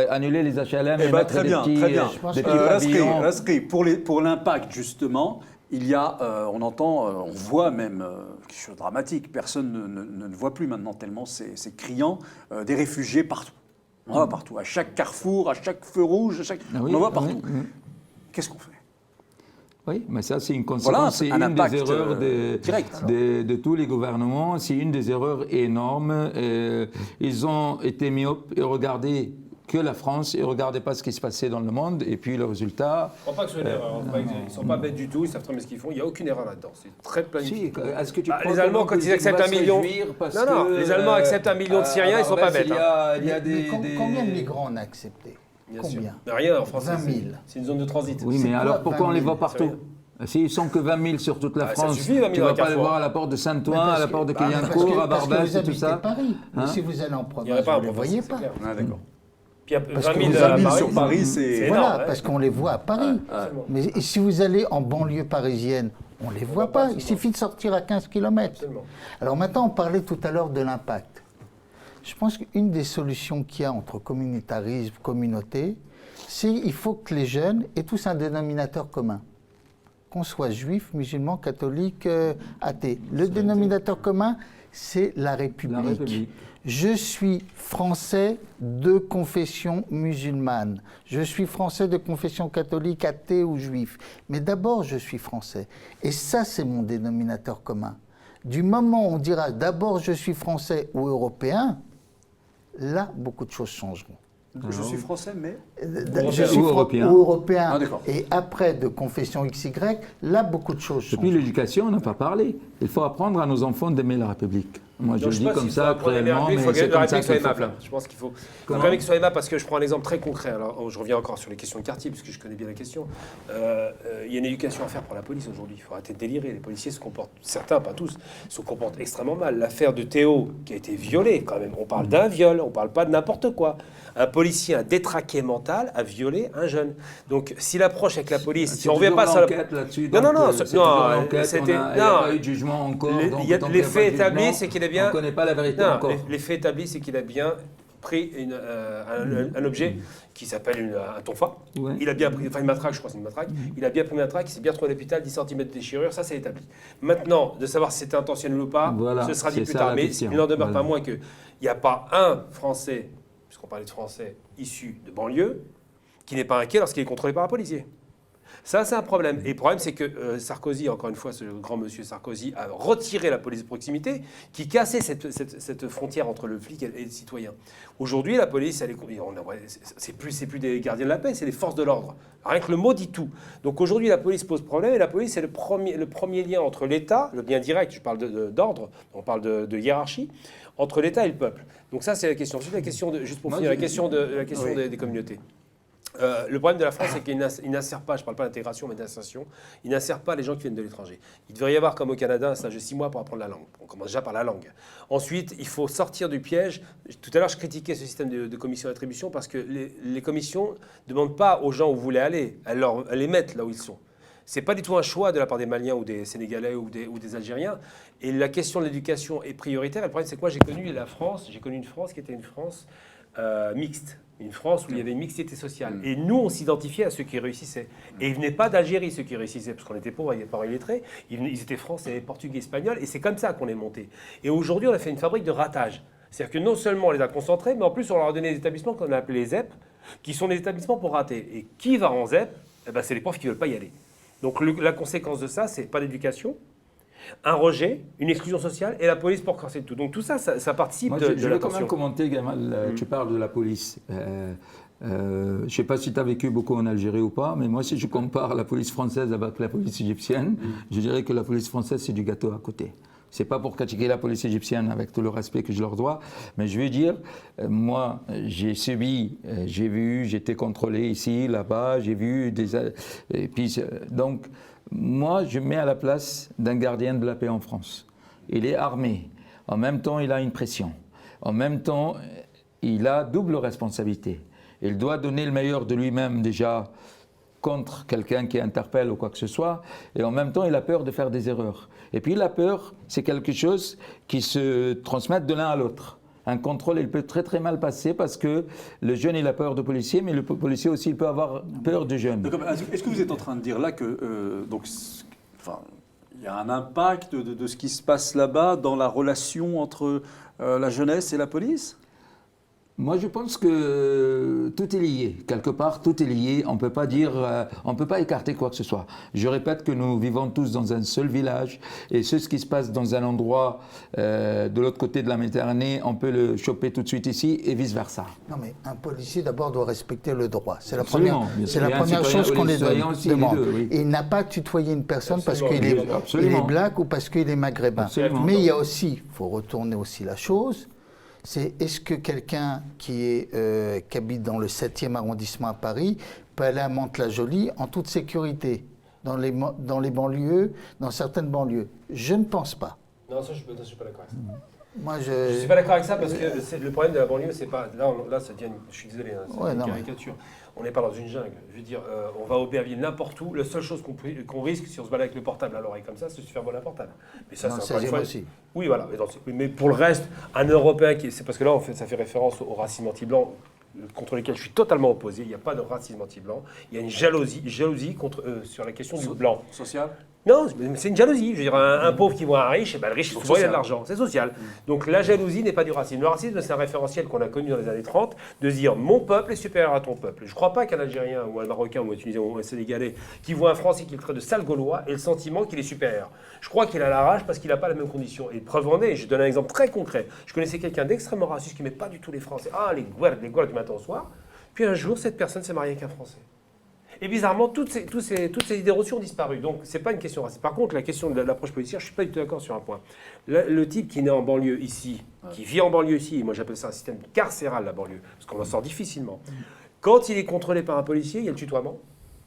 annuler les HLM et mettre très bien. des petits pavillons? Pour l'impact, justement, il y a, on voit même, quelque chose de dramatique, personne ne voit plus maintenant tellement c'est criant, des réfugiés partout. On en voit partout, à chaque carrefour, à chaque feu rouge, on en voit partout. Qu'est-ce qu'on fait? Oui, mais ça, c'est une conséquence, c'est une des erreurs de tous les gouvernements, c'est une des erreurs énormes. Ils ont été myopes et regardé que la France et ne regardaient pas ce qui se passait dans le monde, et puis le résultat... Je ne crois pas que c'est une erreur, ils ne sont pas bêtes du tout, ils savent très bien ce qu'ils font, il n'y a aucune erreur là-dedans, c'est très planifié. Si, est-ce que tu les Allemands, quand ils acceptent 1 million... Non, les Allemands acceptent 1 million de Syriens, ils ne sont pas bêtes. Combien de migrants on a accepté? Bien Combien? sûr. Rien, en France, 20 000. c'est une zone de transit. Oui, mais alors pourquoi on les voit partout? S'ils sont que 20 000 sur toute la Ah, ça France, suffit, 20 000 tu à vas pas les Carrefour. voir à la porte de Saint-Ouen, Mais parce à la que- porte de parce Clignancourt, à que vous Barbès et tout habitez ça. Paris. Mais Hein? si vous allez en Il n'y aurait province, pas un vous ne les voyez pas. Ah, d'accord. Puis Parce 20 que 000, vous à avez Paris, sur Paris, c'est énorme. Voilà, ouais. parce qu'on les voit à Paris. Absolument. Mais si vous allez en banlieue parisienne, on ne les voit voit pas, pas. Il absolument. suffit de sortir à 15 km. Absolument. Alors maintenant, on parlait tout à l'heure de l'impact. Je pense qu'une des solutions qu'il y a entre communautarisme, communauté, c'est qu'il faut que les jeunes aient tous un dénominateur commun. Qu'on soit juif, musulman, catholique, athée. Le dénominateur commun, c'est la République. La République. Je suis français de confession musulmane. Je suis français de confession catholique, athée ou juif. Mais d'abord, je suis français. Et ça, c'est mon dénominateur commun. Du moment où on dira d'abord je suis français ou européen, là, beaucoup de choses changeront. Je suis français, mais... Je suis Ou européen. ou européen. Ah, d'accord. Et après, de confession XY, là, beaucoup de choses Et changent. puis l'éducation, on n'a pas parlé. Il faut apprendre à nos enfants d'aimer la République. Moi, je Donc, le dis pense comme qu'il ça, faut apprendre à aimer la cruellement, République, mais il faut c'est que la comme ça République soit qu'il faut aimable. faire. Je pense qu'il faut Comment la République soit aimable parce que je prends un exemple très concret. Alors, je reviens encore sur les questions de quartier, puisque je connais bien la question. Il y a une éducation à faire pour la police aujourd'hui. Il faut arrêter de délirer. Les policiers se comportent, certains, pas tous, se comportent extrêmement mal. L'affaire de Théo, qui a été violé quand même, on parle d'un viol, on parle pas de n'importe quoi. Un policier, un détraqué mental, a violé un jeune. Donc, si l'approche avec la police, si on revient pas sur la... là-dessus. Non, non, non, c'est non, toujours l'enquête, c'était- il n'y a non. pas eu de jugement encore. Les- donc il y a- tant les qu'il n'y a faits pas de établis, jugement, c'est qu'il est bien- On ne connaît pas la vérité Non, encore. les faits établis, c'est qu'il a bien pris un objet qui s'appelle un tonfa. Ouais. Il a bien pris, enfin une matraque, je crois, c'est une matraque. Il a bien pris une matraque, il s'est bien trouvé à l'hôpital, 10 cm de déchirure, ça c'est établi. Maintenant, de savoir si c'était intentionnel ou pas, Voilà, ce sera dit c'est plus ça tard. la Mais question. il n'en demeure Voilà. pas moins qu'il n'y a pas un Français, puisqu'on parlait de Français issus de banlieue, qui n'est pas inquiet lorsqu'il est contrôlé par un policier. Ça, c'est un problème. Et le problème, c'est que Sarkozy, encore une fois, ce grand monsieur Sarkozy, a retiré la police de proximité qui cassait cette frontière entre le flic et le citoyen. Aujourd'hui, la police, c'est plus des gardiens de la paix, c'est les forces de l'ordre. Rien que le mot dit tout. Donc aujourd'hui, la police pose problème et la police, c'est le premier lien entre l'État, le lien direct, je parle d'ordre, on parle de hiérarchie, entre l'État et le peuple. Donc ça, c'est la question. Ensuite, la question de, juste pour Moi, finir, je- la question Oui. des communautés. Le problème de la France, c'est qu'il n'insère pas, je ne parle pas d'intégration, mais d'insertion, il n'insère pas les gens qui viennent de l'étranger. Il devrait y avoir, comme au Canada, un stage de 6 mois pour apprendre la langue. On commence déjà par la langue. Ensuite, il faut sortir du piège. Tout à l'heure, je critiquais ce système de commission d'attribution parce que les commissions ne demandent pas aux gens où vous voulez aller, elles les mettent là où ils sont. Ce n'est pas du tout un choix de la part des Maliens ou des Sénégalais ou des Algériens. Et la question de l'éducation est prioritaire. Et le problème, c'est que moi, j'ai connu une France qui était une France mixte. Une France où il y avait une mixité sociale. Et nous, on s'identifiait à ceux qui réussissaient. Et ils venaient pas d'Algérie, ceux qui réussissaient, parce qu'on était pauvres, il n'y avait pas illettrés. Ils étaient français, portugais, espagnols. Et c'est comme ça qu'on est monté. Et aujourd'hui, on a fait une fabrique de ratage. C'est-à-dire que non seulement on les a concentrés, mais en plus, on leur a donné des établissements qu'on a appelés les ZEP, qui sont des établissements pour rater. Et qui va en ZEP? Eh ben, c'est les profs qui ne veulent pas y aller. Donc la conséquence de ça, c'est pas d'éducation, un rejet, une exclusion sociale et la police pour casser tout. Donc tout ça, ça participe Moi, de je la veux quand même tension. commenter, Gamal, tu parles de la police. Je ne sais pas si tu as vécu beaucoup en Algérie ou pas, mais moi, si je compare la police française avec la police égyptienne, je dirais que la police française, c'est du gâteau à côté. C'est pas pour critiquer la police égyptienne avec tout le respect que je leur dois, mais je veux dire, moi, j'ai subi, j'ai vu, j'étais contrôlé ici, là-bas, j'ai vu des... Et puis, donc, moi, je me mets à la place d'un gardien de la paix en France. Il est armé. En même temps, il a une pression. En même temps, il a double responsabilité. Il doit donner le meilleur de lui-même déjà contre quelqu'un qui interpelle ou quoi que ce soit, et en même temps, il a peur de faire des erreurs. Et puis la peur, c'est quelque chose qui se transmet de l'un à l'autre. Un contrôle, il peut très très mal passer parce que le jeune, il a peur de policier, mais le policier aussi, il peut avoir peur du jeune. Donc, est-ce que vous êtes en train de dire là que il y a un impact de ce qui se passe là-bas dans la relation entre la jeunesse et la police? Moi, je pense que tout est lié. Quelque part, tout est lié. On ne peut pas dire, on peut pas écarter quoi que ce soit. Je répète que nous vivons tous dans un seul village et ce qui se passe dans un endroit de l'autre côté de la Méditerranée, on peut le choper tout de suite ici et vice-versa. Non, mais un policier, d'abord, doit respecter le droit. C'est la Absolument, première, bien c'est sûr. la Et un première citoyen, chose qu'on les les citoyens aussi, les demande. deux, oui. Et il n'a pas tutoyer une personne parce qu'il est, Absolument. il est black ou parce qu'il est maghrébin. Absolument. Mais il y a aussi, il faut retourner aussi la chose, c'est est-ce que quelqu'un qui habite dans le 7e arrondissement à Paris peut aller à Mantes-la-Jolie en toute sécurité? dans les banlieues, dans certaines banlieues. Je ne pense pas. Non, ça, je ne suis pas d'accord avec ça. Moi, Je ne suis pas d'accord avec ça parce que le problème de la banlieue, c'est pas. Là, ça devient. Je suis désolé, hein, c'est une caricature. On n'est pas dans une jungle. Je veux dire, on va à Aubervilliers, n'importe où. La seule chose qu'on risque si on se balade avec le portable à l'oreille comme ça, c'est de se faire voler un portable. Mais ça, c'est encore une fois. Aussi. Oui, voilà. Mais pour le reste, un Européen c'est parce que là, ça fait référence au racisme anti-blanc contre lesquels je suis totalement opposé. Il n'y a pas de racisme anti-blanc. Il y a une jalousie sur la question du blanc. Social? Non, c'est une jalousie. Je veux dire, un pauvre qui voit un riche, et ben le riche, souvent, il a de l'argent. C'est social. Donc la jalousie n'est pas du racisme. Le racisme, c'est un référentiel qu'on a connu dans les années 30, de se dire mon peuple est supérieur à ton peuple. Je ne crois pas qu'un Algérien ou un Marocain ou un Tunisien ou un Sénégalais qui voit un Français qui le traite de sale Gaulois ait le sentiment qu'il est supérieur. Je crois qu'il a la rage parce qu'il n'a pas la même condition. Et preuve en est, je donne un exemple très concret. Je connaissais quelqu'un d'extrêmement raciste qui n'aimait pas du tout les Français. Ah, les Gouards du matin au soir. Puis un jour, cette personne s'est mariée avec un Français. Et bizarrement, toutes ces idées reçues ont disparu. Donc, ce n'est pas une question raciste. Par contre, la question de l'approche policière, je ne suis pas du tout d'accord sur un point. Le type qui est né en banlieue ici, qui vit en banlieue ici, et moi j'appelle ça un système carcéral, la banlieue, parce qu'on en sort difficilement. Quand il est contrôlé par un policier, il y a le tutoiement.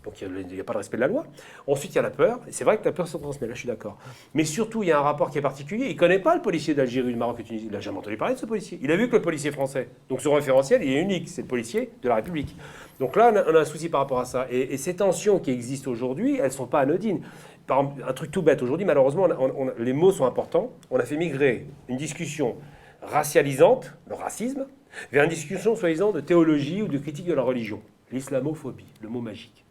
Donc il n'y a pas de respect de la loi. Ensuite, il y a la peur. Et c'est vrai que la peur se transmet, là je suis d'accord. Mais surtout, il y a un rapport qui est particulier. Il ne connaît pas le policier d'Algérie, du Maroc et de Tunisie. Il n'a jamais entendu parler de ce policier. Il a vu que le policier français. Donc son référentiel, il est unique. C'est le policier de la République. Donc là, on a un souci par rapport à ça. Et ces tensions qui existent aujourd'hui, elles ne sont pas anodines. Par exemple, un truc tout bête. Aujourd'hui, malheureusement, les mots sont importants. On a fait migrer une discussion racialisante, le racisme, vers une discussion soi-disant de théologie ou de critique de la religion. L'islamophobie, le mot magique.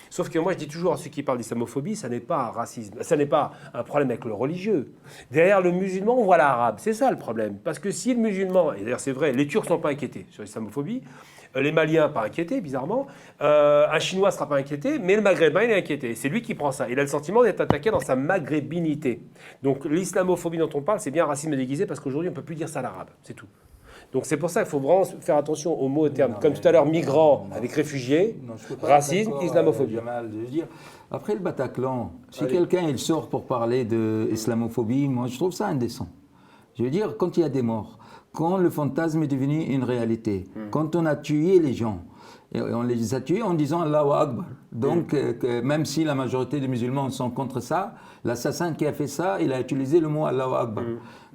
Sauf que moi, je dis toujours à ceux qui parlent d'islamophobie, ça n'est pas un racisme, ça n'est pas un problème avec le religieux. Derrière le musulman, on voit l'arabe. C'est ça le problème. Parce que si le musulman, et d'ailleurs c'est vrai, les Turcs ne sont pas inquiétés sur l'islamophobie, les Maliens pas inquiétés, bizarrement, un Chinois ne sera pas inquiété, mais le Maghrébin, il est inquiété. C'est lui qui prend ça. Il a le sentiment d'être attaqué dans sa maghrébinité. Donc l'islamophobie dont on parle, c'est bien un racisme déguisé, parce qu'aujourd'hui, on ne peut plus dire ça à l'arabe. C'est tout. Donc c'est pour ça qu'il faut vraiment faire attention aux mots et termes. Comme tout à l'heure, migrants avec réfugiés, racisme, islamophobie. Jamal, je veux dire, après le Bataclan, si quelqu'un il sort pour parler d'islamophobie, moi je trouve ça indécent. Je veux dire, quand il y a des morts, quand le fantasme est devenu une réalité, quand on a tué les gens, et on les a tués en disant Allahu Akbar. Donc, même si la majorité des musulmans sont contre ça, l'assassin qui a fait ça, il a utilisé le mot Allahu Akbar.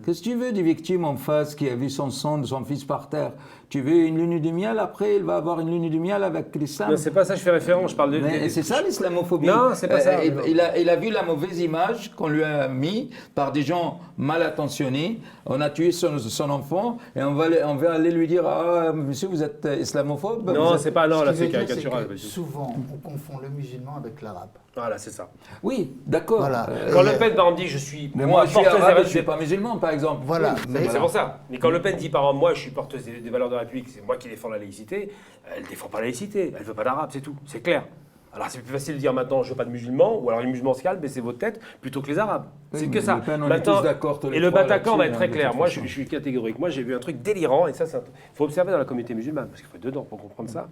Qu'est-ce que tu veux des victimes en face qui a vu son sang de son fils par terre? Tu veux une lune de miel, après il va avoir une lune de miel avec l'islam? Non, c'est pas ça, je fais référence, je parle de... Mais c'est ça l'islamophobie. Non, c'est pas ça. Il a vu la mauvaise image qu'on lui a mis par des gens mal intentionnés. On a tué son enfant et on va aller lui dire ah monsieur vous êtes islamophobe. Non, c'est pas non, là c'est dire, caricatural. que souvent on confond le musulman avec l'arabe. Voilà, c'est ça. Oui, d'accord. Voilà. Quand Le Pen par exemple dit je suis Mais moi je suis porteuse arabe, des je suis pas musulman par exemple. Voilà. Oui, c'est pour ça. Mais quand Le Pen dit par exemple moi je suis porteuse des valeurs de la République, c'est moi qui défends la laïcité, elle défend pas la laïcité, elle veut pas d'arabe, c'est tout, c'est clair. Alors c'est plus facile de dire maintenant je veux pas de musulmans, ou alors les musulmans se calment, baissez votre tête, plutôt que les arabes. Oui, c'est que ça. Le Pen, on est Maintenant, tous d'accord, tous les et le trois Bataclan va être là-dessus, très clair. de Moi toute je suis catégorique. Moi j'ai vu un truc délirant, et ça il faut observer dans la communauté musulmane, parce qu'il faut être dedans pour comprendre ça.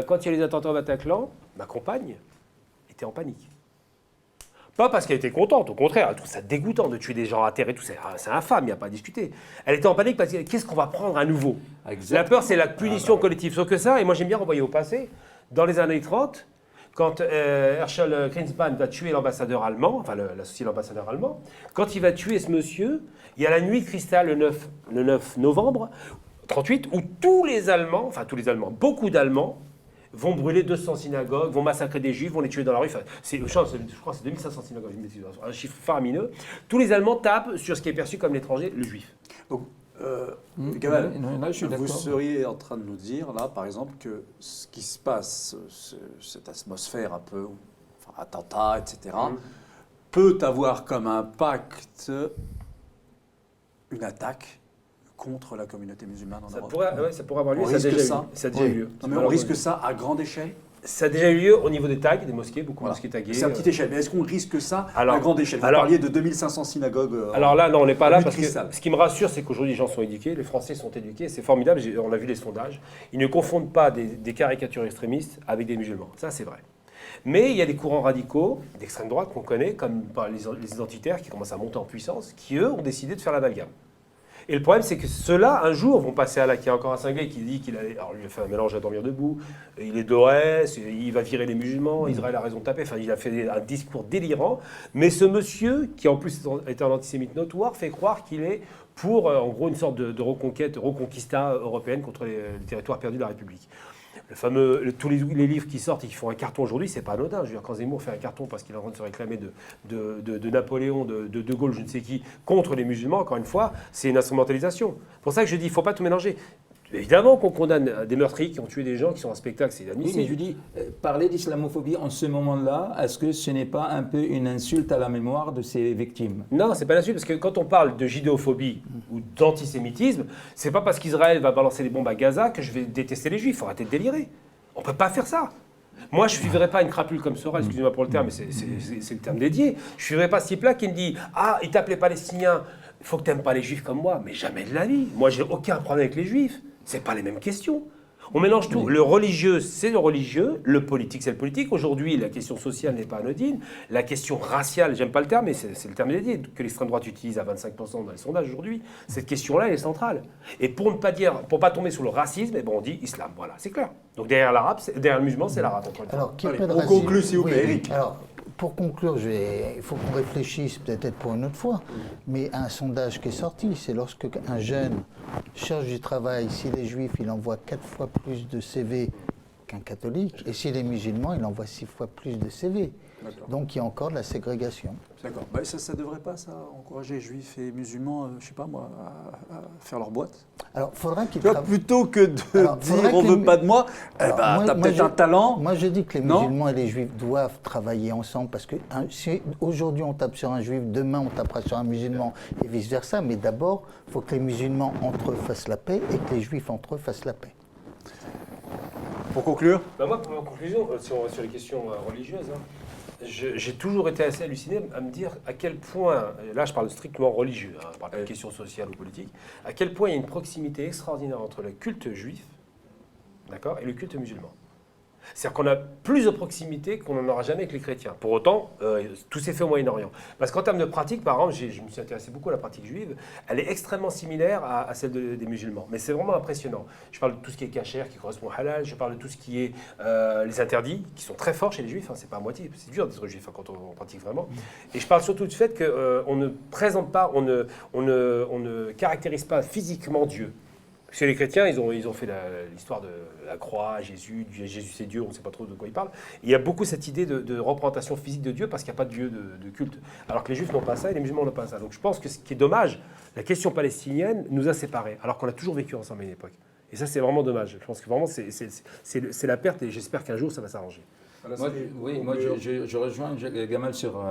Quand il y a les attentats au Bataclan, ma compagne était en panique. Pas parce qu'elle était contente, au contraire, elle trouve ça dégoûtant de tuer des gens à terre et tout, c'est infâme, il n'y a pas à discuter. Elle était en panique parce que qu'est-ce qu'on va prendre à nouveau? La peur, c'est la punition collective. Sauf que ça, et moi j'aime bien renvoyer au passé, dans les années 30, quand Herschel Greenspan va tuer l'ambassadeur allemand, enfin l'associé de l'ambassadeur allemand, quand il va tuer ce monsieur, il y a la nuit de cristal le 9 novembre 38, où tous les Allemands, beaucoup d'Allemands, vont brûler 200 synagogues, vont massacrer des juifs, vont les tuer dans la rue. Enfin, je crois que c'est 2500 synagogues, un chiffre faramineux. Tous les Allemands tapent sur ce qui est perçu comme l'étranger, le juif. Donc, Gamal, là, je suis vous d'accord. seriez en train de nous dire, là, par exemple, que ce qui se passe, cette atmosphère un peu, enfin, attentat, etc., peut avoir comme impact une attaque contre la communauté musulmane en Europe. Ça pourrait avoir lieu, On ça a risque déjà ça. eu. Ça a déjà eu lieu. Non, mais on risque ça à grande échelle? Ça a déjà eu lieu au niveau des tags, des mosquées, beaucoup de mosquées taguées. C'est à petite échelle, mais est-ce qu'on risque ça Alors, à grande échelle? Vous parliez de 2500 synagogues. Alors là, non, on n'est pas là parce que cristal. ce qui me rassure, c'est qu'aujourd'hui, les gens sont éduqués, les Français sont éduqués, c'est formidable, on a vu les sondages. Ils ne confondent pas des caricatures extrémistes avec des musulmans, ça c'est vrai. Mais il y a des courants radicaux d'extrême droite qu'on connaît, comme les identitaires qui commencent à monter en puissance, qui eux ont décidé de faire l'amalgame. Et le problème, c'est que ceux-là, un jour, vont passer à l'acte. Il y a encore un cinglé qui dit qu'il allait. Alors, lui, il a fait un mélange à dormir debout. Il est d'Orès, il va virer les musulmans, Israël a raison de taper. Enfin, il a fait un discours délirant. Mais ce monsieur, qui en plus est un antisémite notoire, fait croire qu'il est pour, en gros, une sorte de reconquista européenne contre les territoires perdus de la République. Tous les livres qui sortent et qui font un carton aujourd'hui, c'est pas anodin. Je veux dire, quand Zemmour fait un carton parce qu'il est en train de se réclamer de Napoléon, de Gaulle, je ne sais qui, contre les musulmans, encore une fois, c'est une instrumentalisation. C'est pour ça que je dis, il ne faut pas tout mélanger. Évidemment qu'on condamne des meurtriers qui ont tué des gens, qui sont un spectacle, c'est Oui, inadmissible. mais je dis, parler d'islamophobie en ce moment-là, est-ce que ce n'est pas un peu une insulte à la mémoire de ces victimes? Non, c'est pas là-dessus, parce que quand on parle de judéophobie ou d'antisémitisme, c'est pas parce qu'Israël va balancer des bombes à Gaza que je vais détester les juifs. Il faut arrêter de délirer. On peut pas faire ça. Moi, je ne suivrai pas une crapule comme Sorel, excusez-moi pour le terme, mais c'est le terme dédié. Je ne suivrai pas ce type-là qui me dit « Ah, il tape les Palestiniens, il faut que tu n'aimes pas les juifs comme moi. » Mais jamais de la vie. Moi, j'ai aucun problème avec les juifs. C'est pas les mêmes questions. On mélange tout. Le religieux, c'est le religieux. Le politique, c'est le politique. Aujourd'hui, la question sociale n'est pas anodine. La question raciale, j'aime pas le terme, mais c'est le terme dédié que l'extrême droite utilise à 25% dans les sondages aujourd'hui. Cette question-là, elle est centrale. Et pour ne pas dire, pour pas tomber sous le racisme, eh ben on dit islam. Voilà, c'est clair. Donc derrière l'arabe, derrière le musulman, c'est l'arabe. Alors, qui appelle on racisme conclut, s'il vous plaît, Oui, Eric. Alors, pour conclure, il faut qu'on réfléchisse peut-être pour une autre fois, mais un sondage qui est sorti, c'est lorsque un jeune cherche du travail, s'il est juif, il envoie 4 fois plus de CV qu'un catholique, et s'il est musulman, il envoie 6 fois plus de CV. Donc il y a encore de la ségrégation. D'accord. Bah, ça ne devrait pas, ça, encourager les juifs et musulmans, je ne sais pas moi, à faire leur boîte? Alors, faudra qu'ils Plutôt que de dire on ne veut pas de moi, tu as peut-être un talent. Moi, je dis que les musulmans et les juifs doivent travailler ensemble parce que si aujourd'hui on tape sur un juif, demain on tapera sur un musulman et vice-versa. Mais d'abord, il faut que les musulmans entre eux fassent la paix et que les juifs entre eux fassent la paix. Pour conclure, Moi, pour ma conclusion, sur les questions religieuses, j'ai toujours été assez halluciné à me dire à quel point, et là je parle strictement religieux, je ne parle pas de questions sociales ou politiques, à quel point il y a une proximité extraordinaire entre le culte juif, d'accord, et le culte musulman. C'est-à-dire qu'on a plus de proximité qu'on n'en aura jamais avec les chrétiens. Pour autant, tout s'est fait au Moyen-Orient. Parce qu'en termes de pratique, par exemple, je me suis intéressé beaucoup à la pratique juive, elle est extrêmement similaire à celle des musulmans. Mais c'est vraiment impressionnant. Je parle de tout ce qui est kasher, qui correspond au halal, je parle de tout ce qui est les interdits, qui sont très forts chez les juifs, c'est pas à moitié, c'est dur d'être juif quand on pratique vraiment. Et je parle surtout du fait qu'on ne présente pas, on ne caractérise pas physiquement Dieu. Chez les chrétiens, ils ont fait l'histoire de la croix, Jésus c'est Dieu, on ne sait pas trop de quoi il parle. Il y a beaucoup cette idée de représentation physique de Dieu parce qu'il n'y a pas de Dieu de culte. Alors que les juifs n'ont pas ça et les musulmans n'ont pas ça. Donc je pense que ce qui est dommage, la question palestinienne nous a séparés, alors qu'on a toujours vécu ensemble à une époque. Et ça, c'est vraiment dommage. Je pense que vraiment, c'est la perte et j'espère qu'un jour, ça va s'arranger. Moi, je rejoins Gamal sur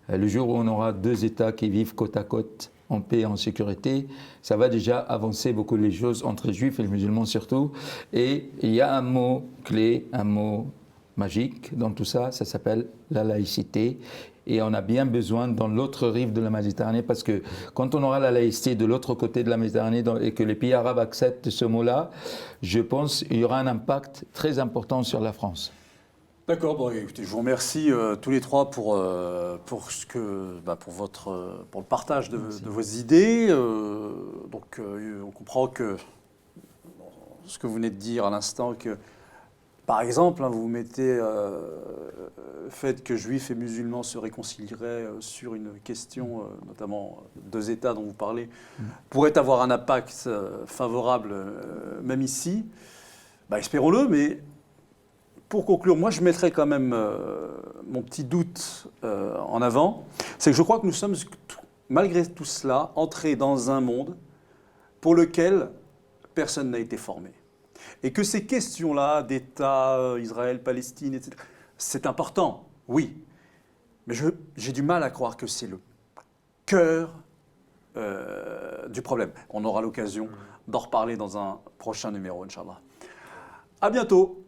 le jour où on aura 2 États qui vivent côte à côte, en paix et en sécurité, ça va déjà avancer beaucoup les choses entre les juifs et les musulmans surtout. Et il y a un mot clé, un mot magique dans tout ça, ça s'appelle la laïcité. Et on a bien besoin dans l'autre rive de la Méditerranée, parce que quand on aura la laïcité de l'autre côté de la Méditerranée et que les pays arabes acceptent ce mot-là, je pense qu'il y aura un impact très important sur la France. D'accord, bon, écoutez, je vous remercie tous les trois pour le partage de vos idées. On comprend que ce que vous venez de dire à l'instant, que par exemple, vous mettez le fait que juifs et musulmans se réconcilieraient sur une question, notamment 2 États dont vous parlez, pourrait avoir un impact favorable même ici. Espérons-le, mais pour conclure, moi je mettrais quand même mon petit doute en avant. C'est que je crois que nous sommes, malgré tout cela, entrés dans un monde pour lequel personne n'a été formé. Et que ces questions-là d'État, Israël, Palestine, etc., c'est important, oui. Mais j'ai du mal à croire que c'est le cœur du problème. On aura l'occasion d'en reparler dans un prochain numéro, Inch'Allah. À bientôt.